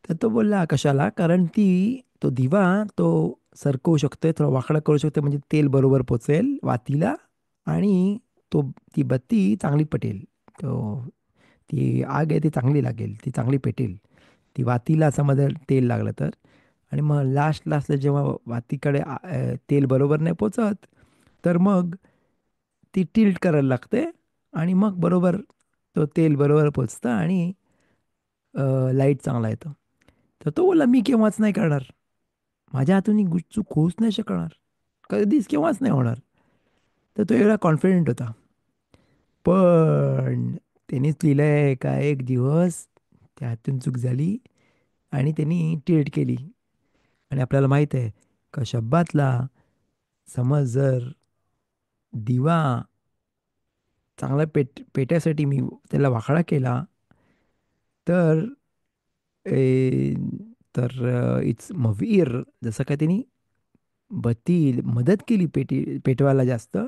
तर तो बोलला कशाला, कारण तो दिवा तो सरकवू शकतोय, थोडा वाकडा करू शकतो, म्हणजे तेल बरोबर पोचेल वातीला, आणि तो ती बत्ती चांगली पटेल. तो ती आग आहे ती चांगली लागेल, ती चांगली पेटेल, ती वातीला समजा तेल लागलं तर. आणि मग लास्टला जेव्हा वातीकडे तेल बरोबर नाही पोचत, तर मग ती टिल्ट करायला लागते, आणि मग बरोबर तो तेल बरोबर पोचतं, आणि लाईट चांगला येतो. तर तो बोलला मी केव्हाच नाही करणार, माझ्या हातून ही चूक होऊच नाही शकणार, कधीच केव्हाच नाही होणार. तर तो एवढा कॉन्फिडेंट होता. पण त्यांनीच लिहिलंय का एक दिवस त्या हातून चूक झाली, आणि त्यांनी टिल्ट केली. आणि आपल्याला माहित आहे का शब्बातला समज जर दिवा चांगला पेटायसाठी मी त्याला वाकडा केला, तर ए, तर इट्स मवीर, जसं काय त्यांनी बत्ती मदत केली पेटवायला जास्त,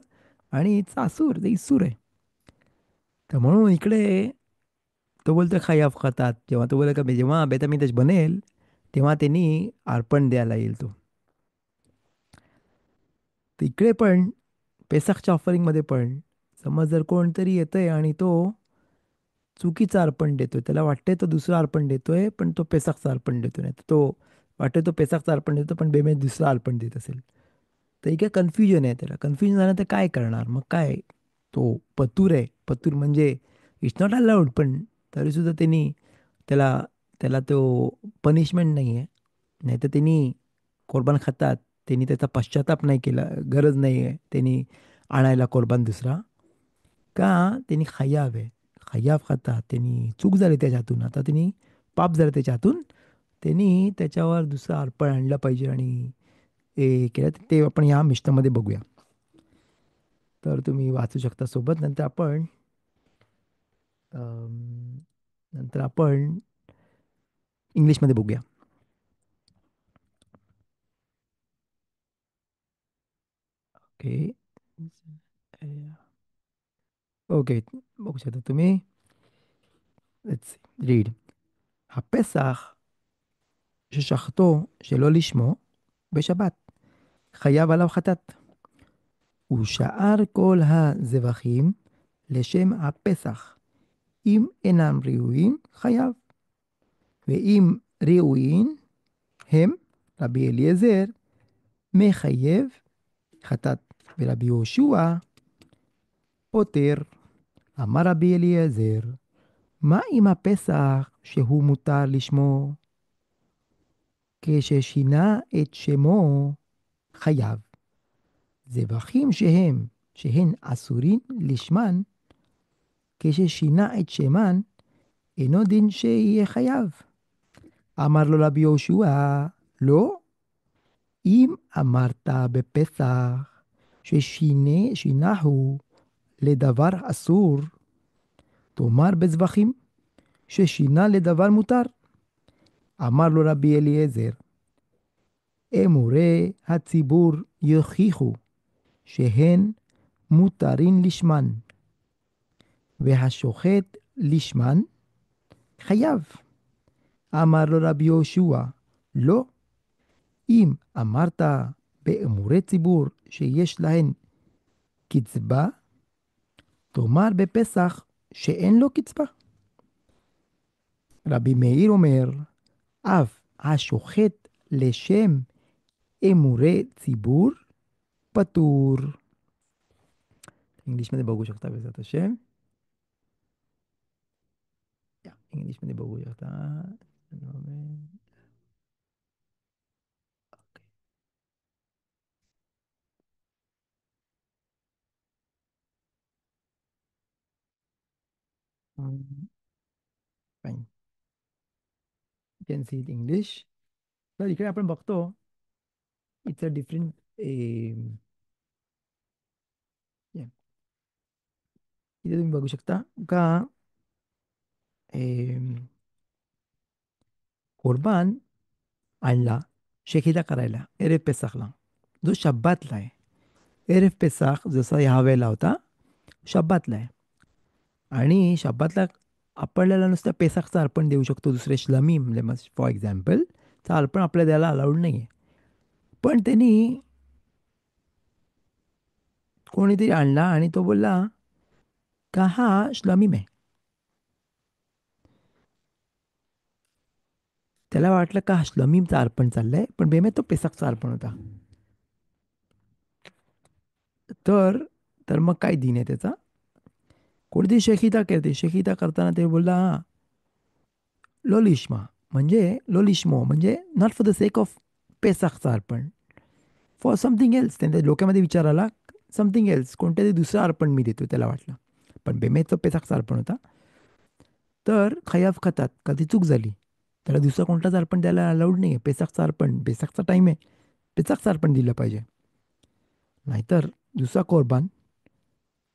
आणि इट्स आसूर, ते इसूर आहे. तर म्हणून इकडे तो बोलतो खयाफ खातात, जेव्हा तो बोलतो का जेव्हा बेतामिदेश बनेल, तेव्हा त्यांनी अर्पण द्यायला येईल तो. तर इकडे पण पेसाखच्या ऑफरिंगमध्ये पण समज जर कोणतरी येतंय आणि तो चुकीचं अर्पण देतोय, त्याला वाटतंय तो दुसरं अर्पण देतोय, पण तो पेसाखचं अर्पण देतोय, नाही तर तो वाटतोय तो पेसाखचं अर्पण देतो, पण बेमे दुसरं अर्पण देत असेल. तर इकडे कन्फ्युजन आहे. त्याला कन्फ्युजन झालं तर काय करणार मग? काय, तो पतूर आहे, पतूर म्हणजे इट्स नॉट अलाउड, पण तरीसुद्धा त्यांनी त्याला त्याला तो पनिशमेंट नाही आहे. नाही तर त्यांनी कोरबान खातात, त्यांनी त्याचा पश्चाताप नाही केला, गरज नाही आहे त्यांनी आणायला कोरबान दुसरा. का त्यांनी खय्याव आहे, खय्याव खातात, त्यांनी चूक झाली त्याच्यातून, आता त्यांनी पाप झालं त्याच्यातून, त्यांनी त्याच्यावर दुसरं अर्पण आणलं पाहिजे. आणि हे केलं ते आपण ह्या मिष्टामध्ये बघूया. तर तुम्ही वाचू शकता सोबत. अम, नंतर आपण इंग्लिशमध्ये बघूया. ओके. אוקיי, בואו שאתה תומי. let's see, read. הפסח ששחטו שלא לשמו בשבת, חייב עליו חטאת. ושאר כל הזבחים לשם הפסח, אם אינם ראויים, חייב. ואם ראויים הם, רבי אליעזר, מחייב חטאת. ורבי יהושע פוטר. אמר רבי אליעזר, מה עם הפסח שהוא מותר לשמו? כששינה את שמו חייב. זבחים שהן אסורים לשמן, כששינה את שמן, אינו דין שיהיה חייב. אמר לו רבי יהושע, לא, אם אמרת בפסח ששינהו לדבר אסור, תאמר בזבחים ששינה לדבר מותר. אמר לו רבי אליעזר, אמורי הציבור יוכיחו שהן מותרין לשמן, והשוחט לשמן חייב. אמר לו רבי יהושע, לא, אם אמרת באמורי ציבור שיש להן קצבה, תאמר בפסח שאין לו קצבה. רבי מאיר אומר, אף השוחט לשם אמורי ציבור פטור. इंग्लिशमध्ये बघू शकता בעזרת השם. या, इंग्लिशमध्ये बघू शकता. Fine. Can see it English. तर इकडे आपण बघतो इट्स अ डिफरंट इथे तुम्ही बघू शकता का कोरबान आणला शेकिदा करायला एरेफ पेसाखला, जो शब्बातला आहे. एरेफ पेसाख जसा ह्या वेळेला होता शब्बातला आहे. आणि शब्बातला आपल्याला नुसतं पेसाखचं अर्पण देऊ शकतो, दुसरे श्लमीम फॉर एक्झाम्पल चं अर्पण आपल्याला द्यायला अलाउड नाही आहे. पण त्यांनी कोणीतरी आणला आणि तो बोलला का हा श्लमीम आहे. त्याला वाटलं का श्लमीमचं अर्पण चाललंय, पण बेमे तो पेसाखचा अर्पण होता. तर तर मग काय दिन आहे त्याचा? कोणीतरी शेखिता करते, शेखिता करताना ते बोलला हा लोलिश्मा म्हणजे लोलिश्मो म्हणजे not for the sake of पेसाखचा अर्पण, फॉर समथिंग एल्स. त्यांच्या डोक्यामध्ये विचार आला समथिंग एल्स, कोणत्यातरी दुसरं अर्पण मी देतो त्याला वाटलं, पण बेमेचं पेसाखचा अर्पण होता. तर खयाफ खातात का ती चूक झाली, त्याला दुसरा कोणताच अर्पण द्यायला अलाउड नाही आहे. पेसाखचा अर्पण, पेसाखचा टाईम आहे, पेसाखचं अर्पण दिलं पाहिजे. नाहीतर दुसरा कोरबान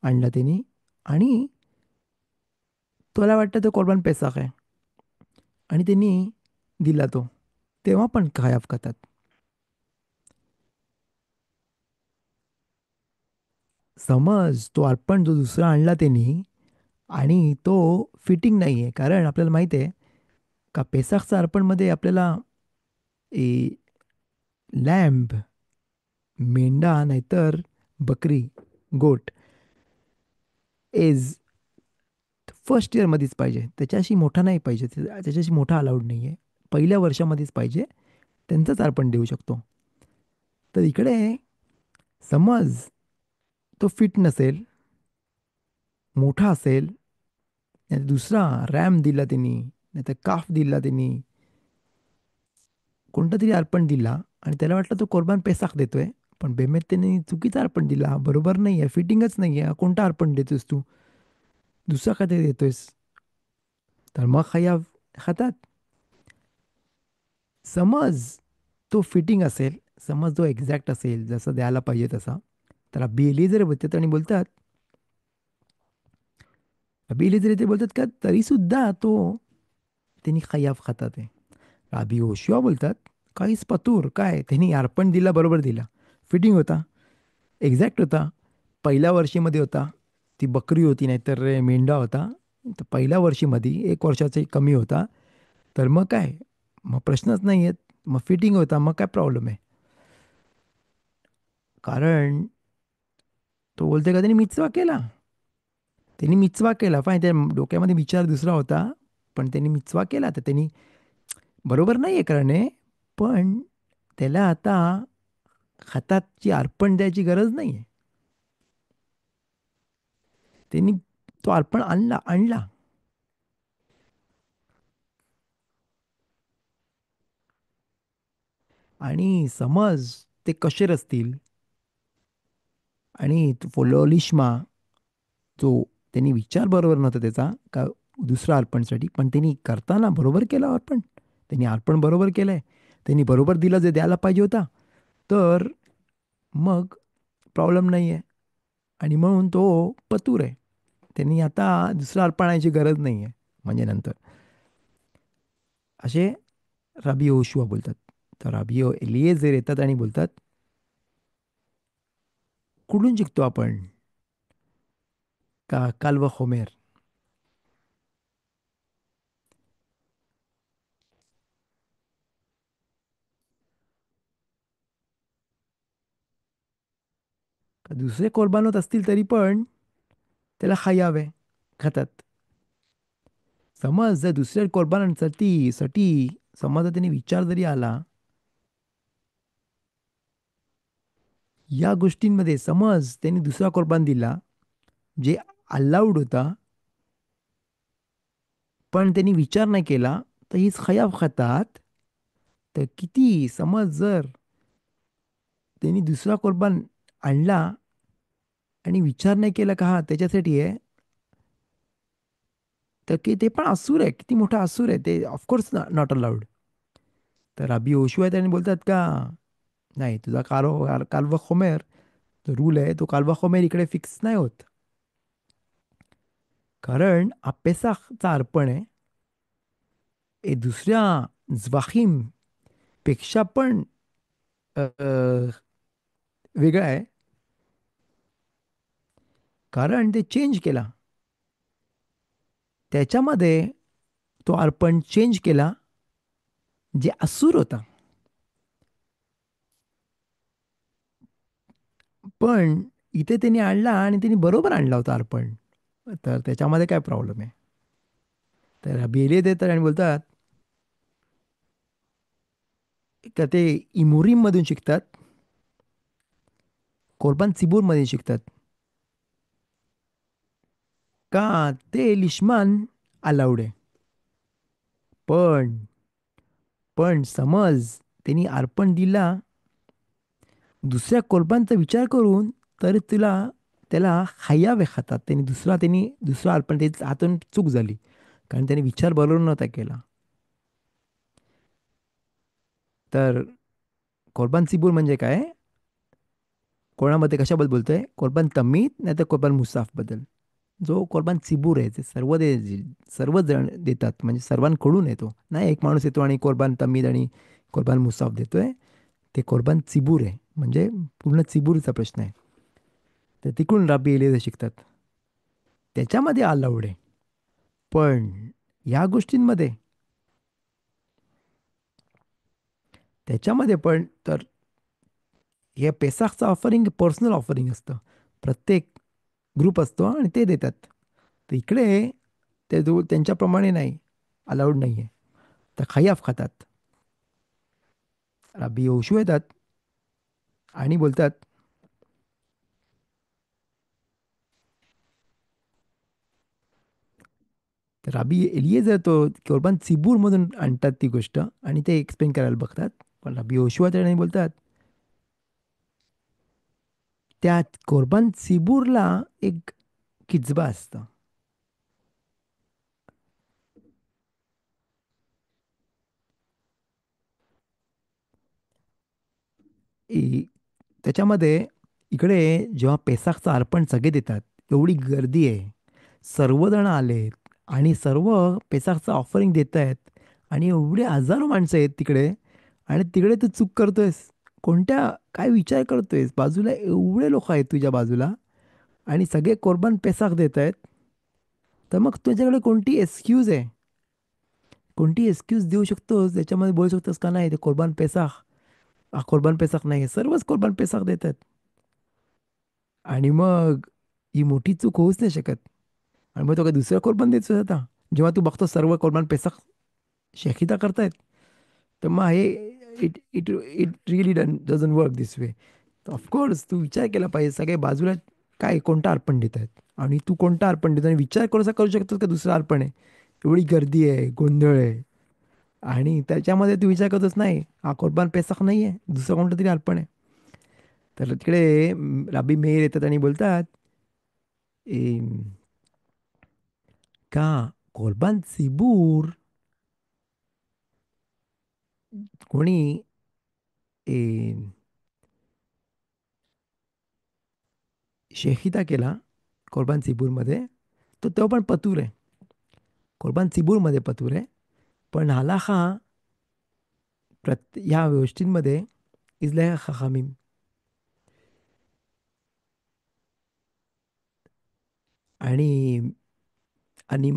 आणला त्यांनी आणि तुला वाटतं तो कोरबान पेसाख आहे आणि त्यांनी दिला तो, तेव्हा पण खयाफ खातात. समज तो अर्पण जो दुसरा आणला त्यांनी आणि तो फिटिंग नाही आहे, कारण आपल्याला माहिती आहे का पेसाखच्या अर्पणमध्ये आपल्याला लॅम्ब, मेंढा नाहीतर बकरी, गोट एज फर्स्ट इयरमध्येच पाहिजे, त्याच्याशी मोठा नाही पाहिजे, त्याच्याशी मोठा अलाउड नाही आहे, पहिल्या वर्षामध्येच पाहिजे, त्यांचंच अर्पण देऊ शकतो. तर इकडे समज तो फिट नसेल, मोठा असेल, नाहीतर दुसरा रॅम दिला त्यांनी, नाहीतर काफ दिला त्यांनी, कोणतं तरी अर्पण दिला आणि त्याला वाटलं तो कोरबान पेसाख देतोय, पण बेमेत त्यांनी चुकीचा अर्पण दिला, बरोबर नाही आहे, फिटिंगच नाही आहे, कोणता अर्पण देतोस तू, दुसरा का ते देतोयस, तर मग खयाब खातात. समज तो फिटिंग असेल, समज तो एक्झॅक्ट असेल जसं द्यायला पाहिजे तसा, तर रब्बी एलिएझर होते आणि बोलतात, रब्बी एलिएझर ते बोलतात का तरी सुद्धा तो त्यांनी खयाब खातात आहे. राबी योशुआ बोलतात, काहीच पतूर काय, त्यांनी अर्पण दिला बरोबर दिला. फिटिंग होता, एक्झॅक्ट होता. पहिल्या वर्षीमध्ये होता, ती बकरी होती नाहीतर मेंढा होता. तर पहिल्या वर्षीमध्ये 1 वर्षाचा कमी होता. तर मग काय, मग प्रश्नच नाही आहेत. मग फिटिंग होता, मग काय प्रॉब्लेम आहे. कारण तो बोलते का त्यांनी मिचवा केला. त्यांनी मिचवा केला फाय, त्या डोक्यामध्ये विचार दुसरा होता. पण त्यांनी मिचवा केला तर त्यांनी, बरोबर नाही आहे करणे, पण त्याला आता हाताची अर्पण द्यायची गरज नाही आहे. त्यांनी तो अर्पण आणला. आणि समज ते कशेर असतील आणि लिश्मा, जो त्यांनी विचार बरोबर नव्हता त्याचा का दुसऱ्या अर्पणसाठी, पण त्यांनी करताना बरोबर केलं अर्पण. त्यांनी अर्पण बरोबर केलंय, त्यांनी बरोबर दिलं जे द्यायला पाहिजे होता. तर मग प्रॉब्लेम नाही आहे. आणि म्हणून तो पतूर आहे. त्यांनी आता दुसरं अर्पणाची गरज नाही आहे म्हणजे नंतर. असे राबी योशुआ बोलतात. तर एलिएझर येतात आणि बोलतात, कुठून शिकतो आपण का काल व होमेर? का दुसरे कोरबान होत असतील तरी पण त्याला खायावे, खातात. समज जर दुसऱ्या कोरबानांसाठी समज त्याने विचार जरी आला, या गोष्टींमध्ये समज त्यांनी दुसरा कोरबान दिला जे अलाउड होता, पण त्यांनी विचार नाही केला, तर हीच खयाब खातात. तर किती समज जर त्यांनी दुसरा कोरबान आणला आणि विचार नाही केला का हा त्याच्यासाठी आहे, तर की ते पण असूर आहे, किती मोठा असूर आहे ते, ऑफकोर्स नॉट अलाउड. तर अबी योशुआ त्यांनी बोलतात का, नाही तुझा कालवा खोमेर जो रूल आहे तो कालवा खोमेर इकडे फिक्स नाही होत. कारण हा पेसाखचा अर्पण आहे, हे दुसऱ्या ज्वाखीम पेक्षा पण वेगळं आहे. कारण ते चेंज केला, त्याच्यामध्ये तो अर्पण चेंज केला जे असूर होता. पण इथे त्यांनी आणला आणि त्यांनी बरोबर आणला होता अर्पण. तर त्याच्यामध्ये काय प्रॉब्लेम आहे. तर बेले देतात आणि बोलतात का ते इमुरीम मधून शिकतात, कोरबान सिबूर मध्ये शिकतात का ते लिशमान अलाउड आहे. पण पण समज त्यांनी अर्पण दिला दुसऱ्या कोलबांचा विचार करून, तर तुला त्याला हयावे खातात. त्यांनी दुसरा अर्पण त्याच्या हातून चूक झाली, कारण त्याने विचार बरोबर नव्हता केला. तर कोरबान सिबूर म्हणजे काय, कोणामध्ये कशाबद्दल बोलतोय, कोरबान तमीद नाही तर कोरबान मुसाफ बद्दल. जो कोरबान सिबूर आहे ते सर्व जण देतात, म्हणजे सर्वांकडून येतो, नाही एक माणूस येतो आणि कोरबान तमीद आणि कोरबान मुसाफ देतोय. ते कोरबान चिबूर आहे, म्हणजे पूर्ण चिबूरचा प्रश्न आहे. तर तिकडून राबी एलियाझर शिकतात, त्याच्यामध्ये अलाउड आहे. पण ह्या गोष्टींमध्ये, त्याच्यामध्ये पण तर हे पेसाखचं ऑफरिंग पर्सनल ऑफरिंग असतं. प्रत्येक ग्रुप असतो आणि ते देतात. तर इकडे त्यांच्याप्रमाणे नाही, अलाउड नाही आहे. तर खयाफ खातात. राबी योशू येतात आणि बोलतात, तर राबी एलियेझर तो कोरबान चिबूरमधून आणतात ती गोष्ट आणि ते एक्सप्लेन करायला बघतात. पण राबी योशुआ त्याने बोलतात, त्या कोरबान चिबूरला एक किचबा असतं. इ- त्याच्यामध्ये इकडे जेव्हा पेसाखचं अर्पण सगळे देतात, एवढी गर्दी आहे, सर्वजण आलेत आणि सर्व पेसाखचं ऑफरिंग देत आहेत, आणि एवढे हजारो माणसं आहेत तिकडे, आणि तिकडे तू चूक करतोयस. कोणत्या, काय विचार करतोयस? बाजूला एवढे लोक आहेत तुझ्या बाजूला, आणि सगळे कोरबान पेसाक देत आहेत. तर मग तुझ्याकडे कोणती एक्सक्यूज आहे? कोणती एक्सक्यूज देऊ शकतोस त्याच्यामध्ये बोलू शकतोस का नाही ते कोरबान पेसाख, हा कोरबान पेसाख नाही, सर्वच कोरबान पेसाख देतात. आणि मग ही मोठी चूक होऊच नाही शकत. आणि मग तो काय दुसरा कोरबान द्यायचा आता, जेव्हा तू बघतो सर्व कोरबान पेसाख शेखिता करतायत. तर मग हे, it it it really doesn't work this way. Of course तू विचार केला पाहिजे सगळे बाजूला काय कोणता अर्पण देत आहेत, आणि तू कोणता अर्पण देतो, आणि विचार करूसा करू शकतो का दुसरं अर्पण आहे. एवढी गर्दी आहे, गोंधळ आहे, आणि त्याच्यामध्ये तू विचार करतोस नाही हा कुर्बान पेसक नाही आहे, दुसरं कोणतं तरी अर्पण आहे. तर तिकडे राबी मेर येतात आणि बोलतात, "एम, का कुर्बान सिबूर कोणी एम, शेहिदा केला कुर्बान सिबूरमध्ये, तो तो पण पतूर आहे. कुर्बान सिबूरमध्ये पतूर आहे. पण हलाखा ह्या गोष्टींमध्ये इजलाय खखामीम. आणि आणि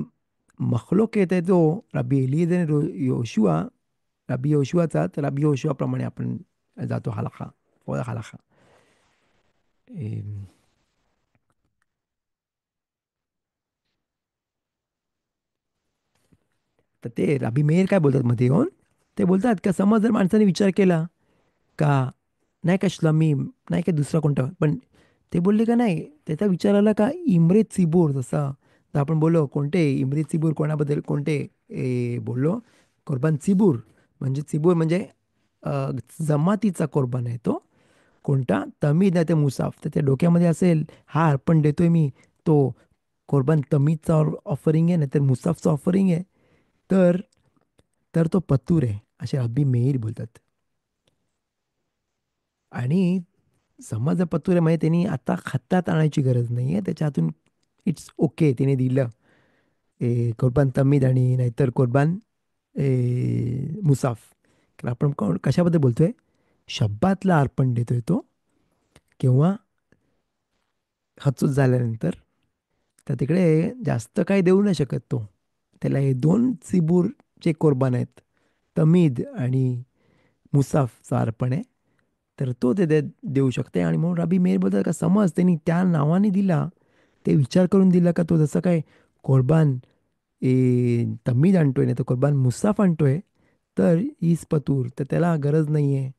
मखलोक येते तो रबी एलियेzer आणि योशुआ. रबी योशुआचा, तर रबी योशुआप्रमाणे आपण जातो हलाखा, फॉर हलाखा. एम, तर ते रबी मेर काय बोलतात मध्ये येऊन, ते बोलतात का समज जर माणसाने विचार केला का नाही का श्लमीम, नाही का दुसरा कोणता, पण ते बोलले का नाही त्याचा विचार आला का इमरेत सिबूर, जसा तर आपण बोललो कोणते इमरेत सिबूर कोणाबद्दल कोणते, बोललो कुर्बान सिबूर, म्हणजे सिबूर म्हणजे अ, जमातीचा कुर्बान आहे तो. कोणता तमीद नाही ते मुसाफ, तर त्या डोक्यामध्ये असेल हा अर्पण देतोय मी, तो कुर्बान तमीदचा ऑफरिंग आहे ना तर मुसाफचा ऑफरिंग आहे. तर तर तो पतूर आहे असे अब्बी मेहीर बोलतात. आणि समज पतूर आहे म्हणजे त्यांनी आता खतात आणायची गरज नाही आहे त्याच्या इट्स ओके तिने दिलं, कुर्बान तमीद आणि नाहीतर कुर्बान मुसाफ. तर आपण कशाबद्दल बोलतोय? शब्बातला अर्पण देतोय तो, किंवा हचूच झाल्यानंतर. तर तिकडे जास्त काही देऊ नाही शकत तो. त्याला हे दोन सिबूरचे कोरबान आहेत, तमीद आणि मुसाफचा अर्पण आहे. तर तो ते देऊ शकते. आणि म्हणून रबी मेर बोलतात का समज त्यांनी त्या नावाने दिला, ते विचार करून दिला का तो जसं काय कोरबान तमीद आणतोय नाही तर कोरबान मुसाफ आणतोय, तर ईस पतूर, तर त्याला गरज नाही आहे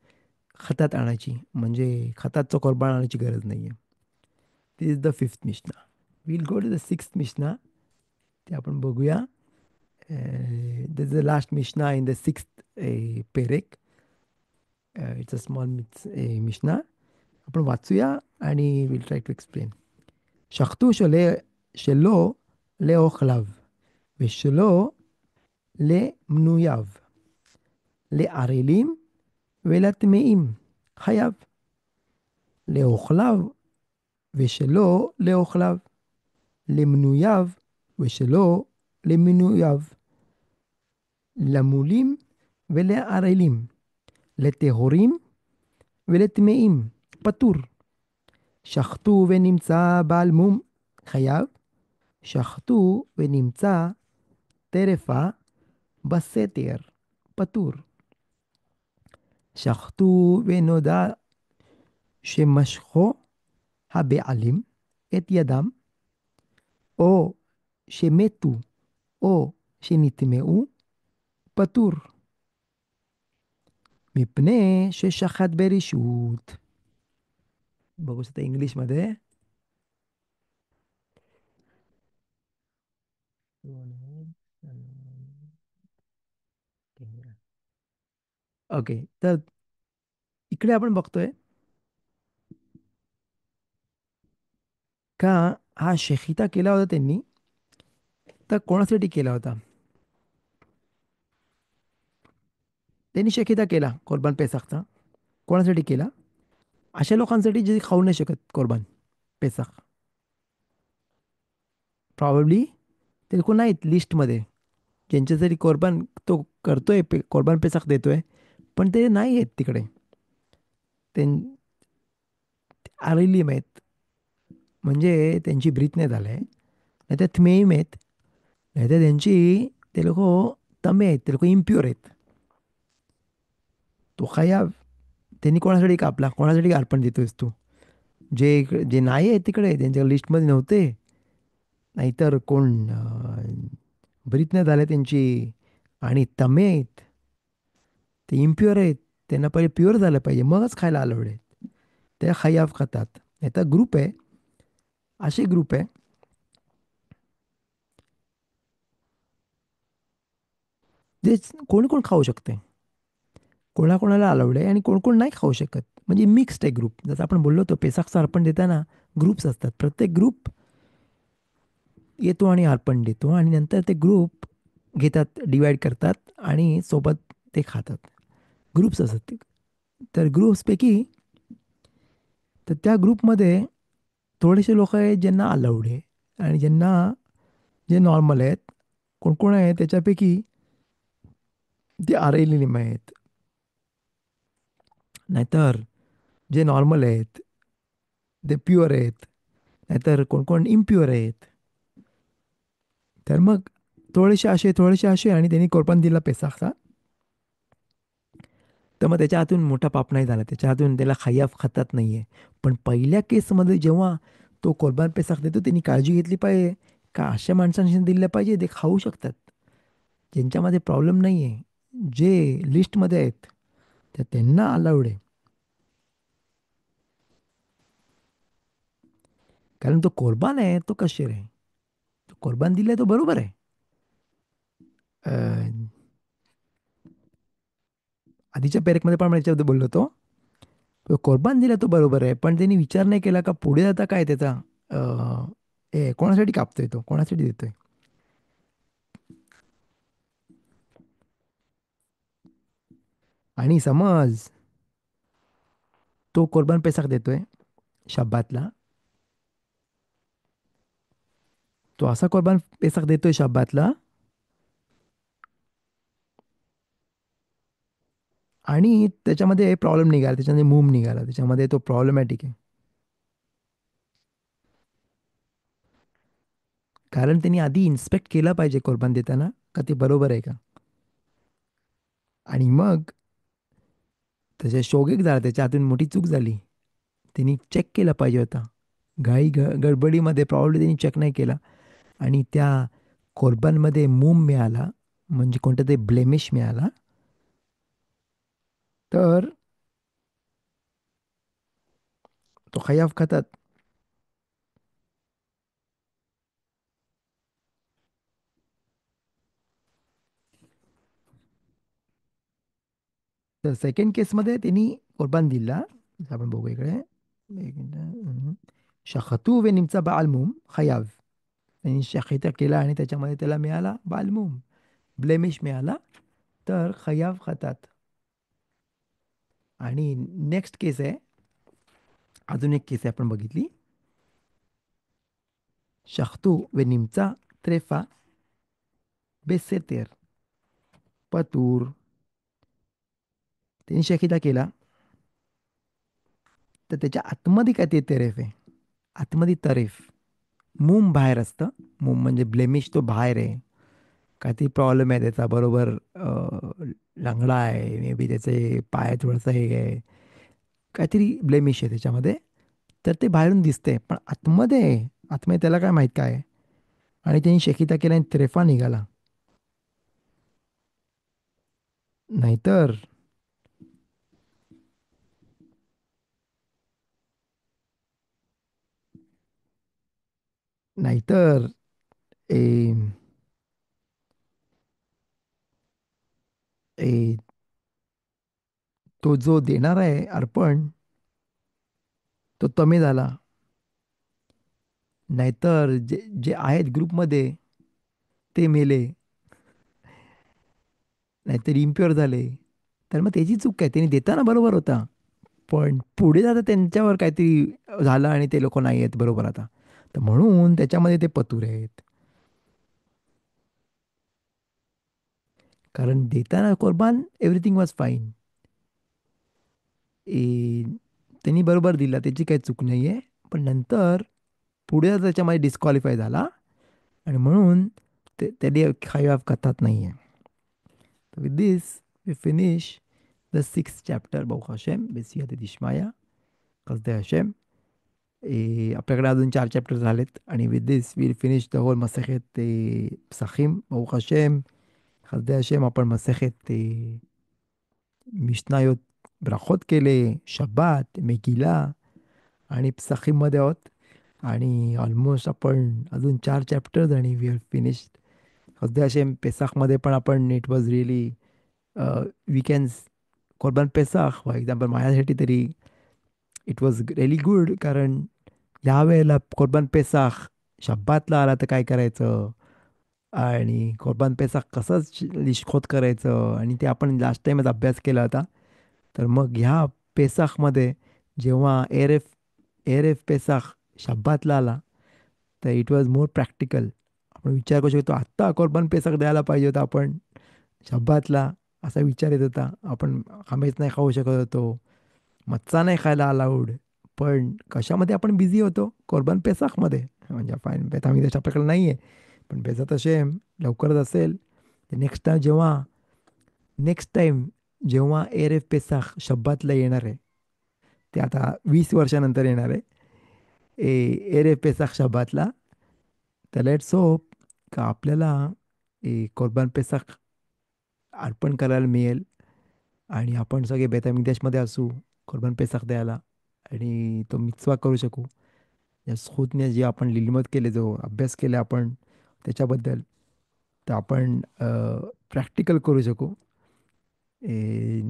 खतात आणायची, म्हणजे खताचं कोरबान आणायची गरज नाही आहे. दिस इज द फिफ्थ मिशना. Will go to the sixth मिशना. ते आपण बघूया. दिस इज द लास्ट मिशना इन द सिक्स्थ पेरेक. इट्स अ स्मॉल मिशना. आपण वाचूया आणि विल ट्राय टू एक्सप्लेन. शकतू שלו לאוכליו, ושלו למנוייו, לערלים ולטמאים חייב, לאוכליו ושלו לאוכליו, למנוייו ושלו למנוייו, למולים ולערלים, לטהורים ולטמאים פטור. שחטו ונמצא בעל מום חייב, שחטו ונמצא טרפה בסתר פטור. שחטו ונודע שמשכו הבעלים את ידם, או שמתו או שנטמעו, פטור. מפני ששחט ברשות. बघू शकता इंग्लिशमध्ये. ओके, तर इकडे आपण बघतोय का हा शेखिता केला होता त्यांनी, तर कोणासाठी केला होता? त्यांनी शेखिता केला कोरबान पेसाखचा, कोणासाठी केला? अशा लोकांसाठी जे खाऊ नाही शकत कोरबान पेसाख. प्रॉब्ली ते कोण नाहीत लिस्टमध्ये. ज्यांच्यासाठी कोरबान तो करतोय, कोरबान पेसाक देतोय, पण ते नाही आहेत तिकडे. ते आरेली आहेत, म्हणजे त्यांची ब्रीथ नाही झालंय, नाही तर थमेम आहेत, नाही तर त्यांची, ते लोक तमे आहेत, ते लोक इम्प्युअर आहेत. तो खया त्यांनी कोणासाठी कापला, कोणासाठी अर्पण देतोयस तू? जे नाही आहेत तिकडे, त्यांच्या लिस्टमध्ये नव्हते, नाहीतर कोण ब्रीथ नाही झालं त्यांची, आणि तमे आहेत, ते इम्प्युअर आहेत, त्यांना पहिले प्युअर झालं पाहिजे मगच खायला आलवडे, त्या खयाफ खातात. नाही तर ग्रुप आहे, असे ग्रुप आहे, जे कोण कोण खाऊ शकते, कोणाकोणाला अलाउड आहे आणि कोण कोण नाही खाऊ शकत. म्हणजे मिक्स्ड आहे ग्रुप. जसं आपण बोललो होतो पेसाकचं अर्पण देताना ग्रुप्स असतात, प्रत्येक ग्रुप येतो आणि अर्पण देतो, आणि नंतर ते ग्रुप घेतात, डिवाइड करतात आणि सोबत ते खातात. ग्रुप्स असतात ते. तर ग्रुप्सपैकी, तर त्या ग्रुपमध्ये थोडेसे लोक आहेत ज्यांना अलाउड आहे, आणि ज्यांना, जे नॉर्मल आहेत, कोण कोण आहे त्याच्यापैकी, ते आरेलिम आहेत, नाहीतर जे नॉर्मल आहेत ते प्युअर आहेत, नाहीतर कोण कोण इम्प्युअर आहेत. तर मग थोडेसे असे आणि त्यांनी कोरबान दिला पेसाखचा, तर मग त्याच्या हातून मोठा पाप नाही झाला, त्याच्या हातून त्याला खयाफ खातात नाहीये. पण पहिल्या केसमध्ये जेव्हा तो कोरबान पेसाख देतो, त्यांनी काळजी घेतली पाहिजे का अशा माणसांनी दिल्या पाहिजे, ते खाऊ शकतात, ज्यांच्यामध्ये प्रॉब्लेम नाही आहे, जे लिस्टमध्ये आहेत, तर त्यांना अलाउड आहे. कारण तो कोरबान आहे, तो कशेर आहे, तो कोरबान दिलाय तो बरोबर आहे. अं, आधीच्या पेरेकमध्ये पण आपण याच्याबद्दल बोललो होतो, तो कोरबान दिला तो बरोबर आहे, पण त्यांनी विचार नाही केला का पुढे जाता काय त्याचा, कोणासाठी कापतोय, तो कोणासाठी देतोय. आणि समज तो कोरबान पेसाक देतोय शब्बातला, तो असा कोरबान पेसाक देतोय शब्बातला, आणि त्याच्यामध्ये प्रॉब्लेम निघाला, त्याच्यामध्ये मूम निघाला, त्याच्यामध्ये तो प्रॉब्लेमॅटिक आहे. कारण त्यांनी आधी इन्स्पेक्ट केला पाहिजे कोरबान देताना का ते बरोबर आहे का, आणि मग त्याच्या शोगिक झाला, त्याच्या हातून मोठी चूक झाली, त्यांनी चेक केला पाहिजे होता. गडबडीमध्ये प्रॉब्लेम त्यांनी चेक नाही केला, आणि त्या कोरबानमध्ये मूम मिळाला, म्हणजे कोणता तरी ब्लेमिश मिळाला, तर तो खयाफ खातात. तर सेकंड केसमध्ये त्यांनी कोरबान दिला, जसं आपण बघू इकडे, एक मिनिट. शखतू वे निमचा बालमुम खयाव, त्यांनी शखिता केला आणि त्याच्यामध्ये त्याला मिळाला बालमुम, ब्लेमिश मिळाला, तर खयाव खातात. आणि नेक्स्ट केस आहे, अजून एक केस आहे आपण बघितली, शख्तू वे निमचा त्रेफा बेसेतेर पतूर, त्यांनी शकिता केला, तर त्याच्या आतमध्ये काय ते तेरेफ आहे, आतमध्ये तरेफ, मूम बाहेर असतं, मूम म्हणजे ब्लेमिश तो बाहेर आहे, काहीतरी प्रॉब्लेम आहे त्याचा, बरोबर लंगडा आहे, मे बी त्याचे पाय थोडंसं हे आहे, काहीतरी ब्लेमिश आहे त्याच्यामध्ये, तर ते बाहेरून दिसते, पण आतमध्ये आहे. आतमध्ये त्याला काय माहीत काय आहे. आणि त्यांनी शेकिता केला आणि त्रेफा निघाला. नाहीतर, नाहीतर ए, ए, तो जो देणार आहे अर्पण, तो तमे झाला, नाहीतर जे आहेत ग्रुपमध्ये ते मेले, नाहीतर इम्प्युअर झाले, तर मग त्याची चूक आहे, त्यांनी देताना बरोबर होता, पण पुढे जाता त्यांच्यावर काहीतरी झालं आणि ते लोक नाही आहेत बरोबर आता, तर म्हणून त्याच्यामध्ये ते पतूर आहेत. कारण देताना कुर्बान एव्हरीथिंग वॉज फाईन. ए, त्यांनी बरोबर दिला, त्याची काही चूक नाही आहे. पण नंतर पुढे त्याच्यामध्ये डिस्क्वालिफाय झाला आणि म्हणून त्यांनी खायब कथात नाही आहे. With this we finish the 6th chapter Baruch Hashem बेसियात दिशमाया कसदे हशेम. आपल्याकडे अजून 4 चॅप्टर झालेत आणि with this will finish the whole मसेखेत ते पसाखीम बारुch हशेम. खसदे हशेम आपण मसेखेत ते मिशनायोत ब्राखोत केले, शब्बात, मेगिला आणि पसाखीममध्ये आहोत. आणि ऑलमोस्ट आपण अजून 4 चॅप्टर्स आणि वी हॅव फिनिश्ड. खसदे हशेम पेसाखमध्ये पण आपण इट वॉज रिअली वीकेंड्स कोरबान पेसाख फॉर एक्झाम्पल माझ्यासाठी तरी इट वॉज रिअली गुड. कारण ह्या वेळेला कोरबान पेसाख शब्बातला आला तर काय करायचं आणि कोरबान पेसाख कसंच लिशखोत करायचं आणि ते आपण लास्ट टाइमच अभ्यास केला होता. तर मग ह्या पेसाखमध्ये जेव्हा एरेफ पेसाख शब्बातला आला तर इट वॉज मोर प्रॅक्टिकल. आपण विचार करू शकतो आत्ता कोरबान पेसाख द्यायला पाहिजे होता आपण शब्बातला, असा विचार येत होता. आपण आंबेच नाही खाऊ शकत होतो, मच्छा नाही खायला अलाउड. पण कशामध्ये आपण बिझी होतो? कोरबान पेसाखमध्ये. म्हणजे फाईन बेतामी देश आपल्याकडे नाही आहे, पण बेझत असेम लवकरच असेल. नेक्स्ट टाइम जेव्हा एरेफ पेसाख शब्बातला येणार आहे, ते आता 20 वर्षानंतर येणार आहे. एरेफ पेसाख शब्बातला. तर लेट्स होप का आपल्याला कोरबान पेसाख अर्पण करायला मिळेल आणि आपण सगळे बेतामिदेशमध्ये असू कुर्बान पेसाख द्यायला आणि तो मिtzवा करू शकू. या स्खुतने जे आपण लिलिमत केले, जो अभ्यास केला आपण त्याच्याबद्दल, तर आपण प्रॅक्टिकल करू शकू. ए,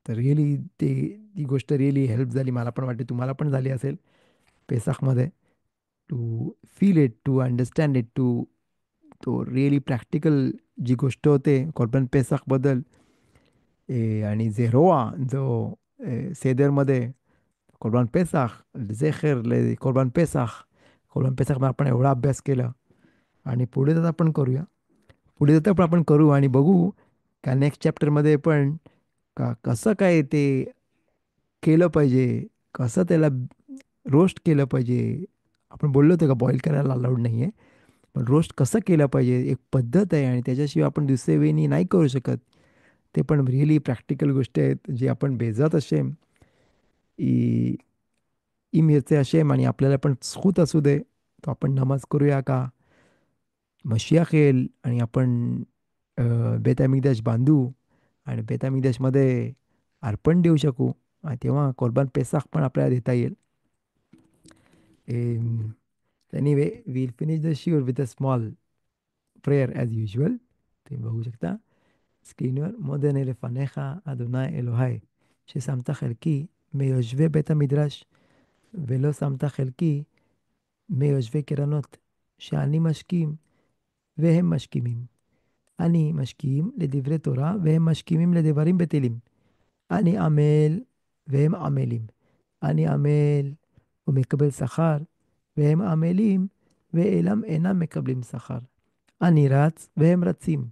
तर रिअली ती गोष्ट रिअली हेल्प झाली. मला पण वाटते तुम्हाला पण झाली असेल पेसाखमध्ये. To feel it, to understand it, तो रिअली प्रॅक्टिकल जी गोष्ट होते कोर्बन पेसाखबद्दल. आणि झेरोआ जो सेदरमध्ये कोर्बान पेसाख झेखेर कोर्बान पेसाख, कोर्बान पेसाखमध्ये आपण एवढा अभ्यास केला आणि पुढे जाता आपण करूया. पुढे जाता पण आपण करू आणि बघू का नेक्स्ट चॅप्टरमध्ये पण का कसं काय ते केलं पाहिजे, कसं त्याला रोस्ट केलं पाहिजे. आपण बोललो होतो का बॉईल करायला अलाउड नाही आहे, पण रोस्ट कसं केलं पाहिजे एक पद्धत आहे आणि त्याच्याशिवाय आपण दुसरे वेनी नाही करू शकत. ते पण रिअली प्रॅक्टिकल गोष्टी आहेत जी आपण बेजात असेम ई ई मिरचे असेम आणि आपल्याला पण स्खूत असू दे, तो आपण नमाज करूया का मशियाख येईल आणि आपण बेतामिकदाश बांधू आणि बेतामिकदाशमध्ये अर्पण देऊ शकू आणि तेव्हा कोर्बान पेसाख पण आपल्याला देता येईल. एनिवे वील फिनिश द शिवर with a small prayer as usual. तुम्ही बघू शकता स्क्रीनवर. मोदन לפניך אדוני אלוהי ששמת חלקי מיושבי בית המדרש ולא שמת חלקי מיושבי קרנות שאני משכים והם משכימים. אני משכים לדברי תורה והם משכימים לדברים בטלים. אני עמל והם עמלים. אני עמל ומקבל שכר והם עמלים ואינם מקבלים שכר. אני רץ והם רצים.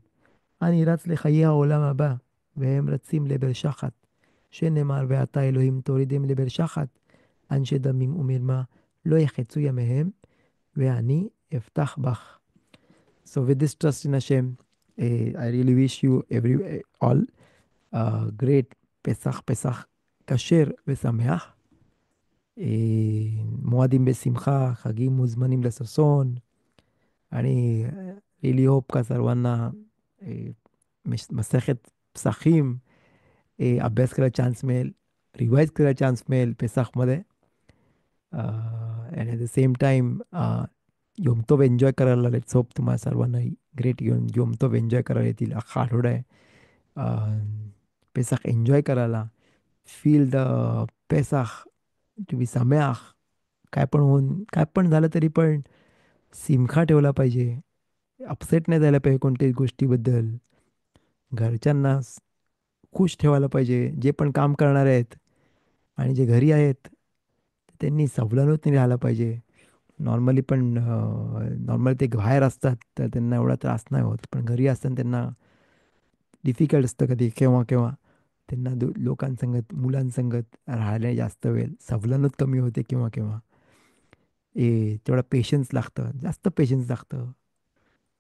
אני רץ לחיי העולם הבא, והם רצים לבר שחת, שנאמר ואתה אלוהים תורידם לבר שחת, אנשי דמים ומרמה לא יחצו ימיהם, ואני אפתח בך. So with this trust in Hashem, I really wish you all a great Pesach כשר ושמח. מועדים בשמחה, חגים מוזמנים לששון. אני really hope का सर्वांना मसेखत पसाखीम अभ्यास करायला चान्स मिळेल, रिवाईज करायला चान्स मिळेल पेसाखमध्ये. And at the same time योमतोब एन्जॉय करायला लेट्स होप तुम्हाला सर्वांनाही ग्रेट योमतोब एन्जॉय करायला येतील. अख्खा आठवडा आहे पेसाख एन्जॉय करायला. Feel the पेसाख to be समेख. काय पण झालं तरी पण सिमखा ठेवला पाहिजे, अपसेट नाही झाला पाहिजे कोणत्याही गोष्टीबद्दल. घरच्यांना खुश ठेवायला पाहिजे, जे पण काम करणार आहेत आणि जे घरी आहेत त्यांनी सवलतीने राहायला पाहिजे. नॉर्मली पण नॉर्मल ते बाहेर असतात तर त्यांना एवढा त्रास नाही होत, पण घरी असताना त्यांना डिफिकल्ट असतं कधी केव्हा केव्हा. त्यांना लोकांसंगत मुलांसंगत राहायला जास्त वेळ सवलत कमी होते केव्हा केव्हा. तेवढा पेशन्स लागतं, जास्त पेशन्स लागतं.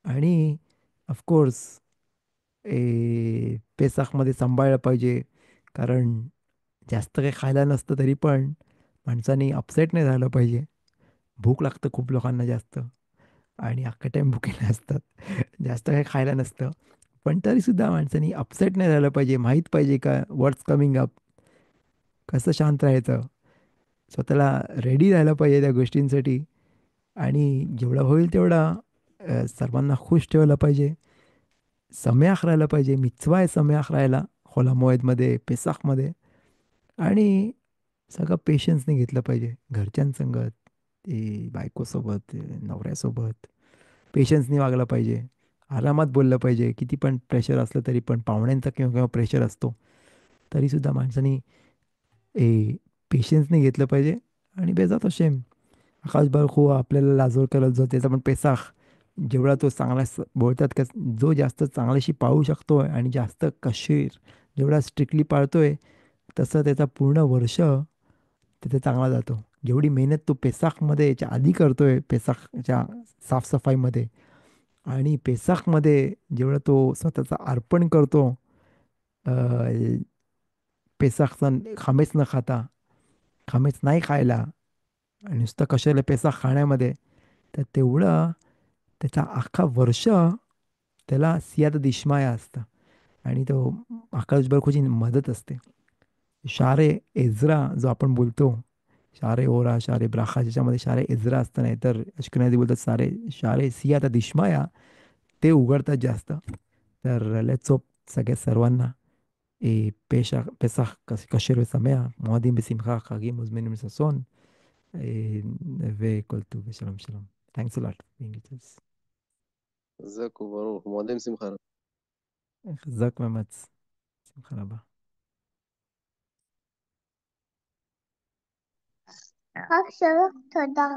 आणि ऑफकोर्स पेसाखमध्ये सांभाळलं पाहिजे, कारण जास्त काही खायला नसतं तरी पण माणसाने अपसेट नाही झालं पाहिजे. भूक लागतं खूप लोकांना जास्त, आणि अख्खा टाईम भुकेले असतात. जास्त काही खायला नसतं. पण तरीसुद्धा माणसाने अपसेट नाही झालं पाहिजे. माहीत पाहिजे का व्हॉट्स कमिंग अप, कसं शांत राहायचं. स्वतःला रेडी राहायला पाहिजे त्या गोष्टींसाठी. आणि जेवढं होईल तेवढा सर्वांना खुश ठेवलं पाहिजे. सम्याख राहायला पाहिजे. मिtzवा आहे सम्याख राहायला. होला मोएदमध्ये, पेसाखमध्ये. आणि सगळं पेशन्सने घेतलं पाहिजे. घरच्यांसंगत, बायकोसोबत, नवऱ्यासोबत. पेशन्सने वागलं पाहिजे. आरामात बोललं पाहिजे. किती पण प्रेशर असलं तरी पण पाहुण्यांचा केव्हा केव्हा प्रेशर असतो. तरीसुद्धा माणसाने पेशन्सने घेतलं पाहिजे. आणि बेजात शेम आकाश बारखू आपल्याला लाजोर करत जो त्याचा पण पेसाख जेवढा तो चांगला बोलतात का, जो जास्त चांगल्याशी पाळू शकतोय आणि जास्त कशीर जेवढा स्ट्रिक्टली पाळतोय, तसं त्याचा पूर्ण वर्ष त्याचा चांगला जातो. जेवढी मेहनत तो पेसाखमध्ये याच्या आधी करतोय, पेसाखच्या साफसफाईमध्ये आणि पेसाखमध्ये जेवढा तो स्वतःचा अर्पण करतो, अ, पेसाखचा खामेच न खाता, खामेच नाही खायला आणि नुसतं कशाला पेसाख खाण्यामध्ये, तर तेवढं त्याचा अख्खा वर्ष त्याला सियात दिशमाया असतं. आणि तो आकाश बरखूची मदत असते. शारे एझरा जो आपण बोलतो, शारे ओरा, शारे ब्राखा, ज्याच्यामध्ये शारे एझरा असतं, नाही तर अश्कनाजी बोलतात शारे सियाता दिशमाया, ते उघडतात जास्त. तर लेट्स होप सगळ्या सर्वांना पेसाख כשר ושמח, מועדים בשמחה, חגים וזמינים לששון, וכל טוב ושלום שלום. Thanks a lot for being with us. חזק וברוך, מועדים שמחה. חזק מאמץ. שמחה רבה. רק שלום, תודה.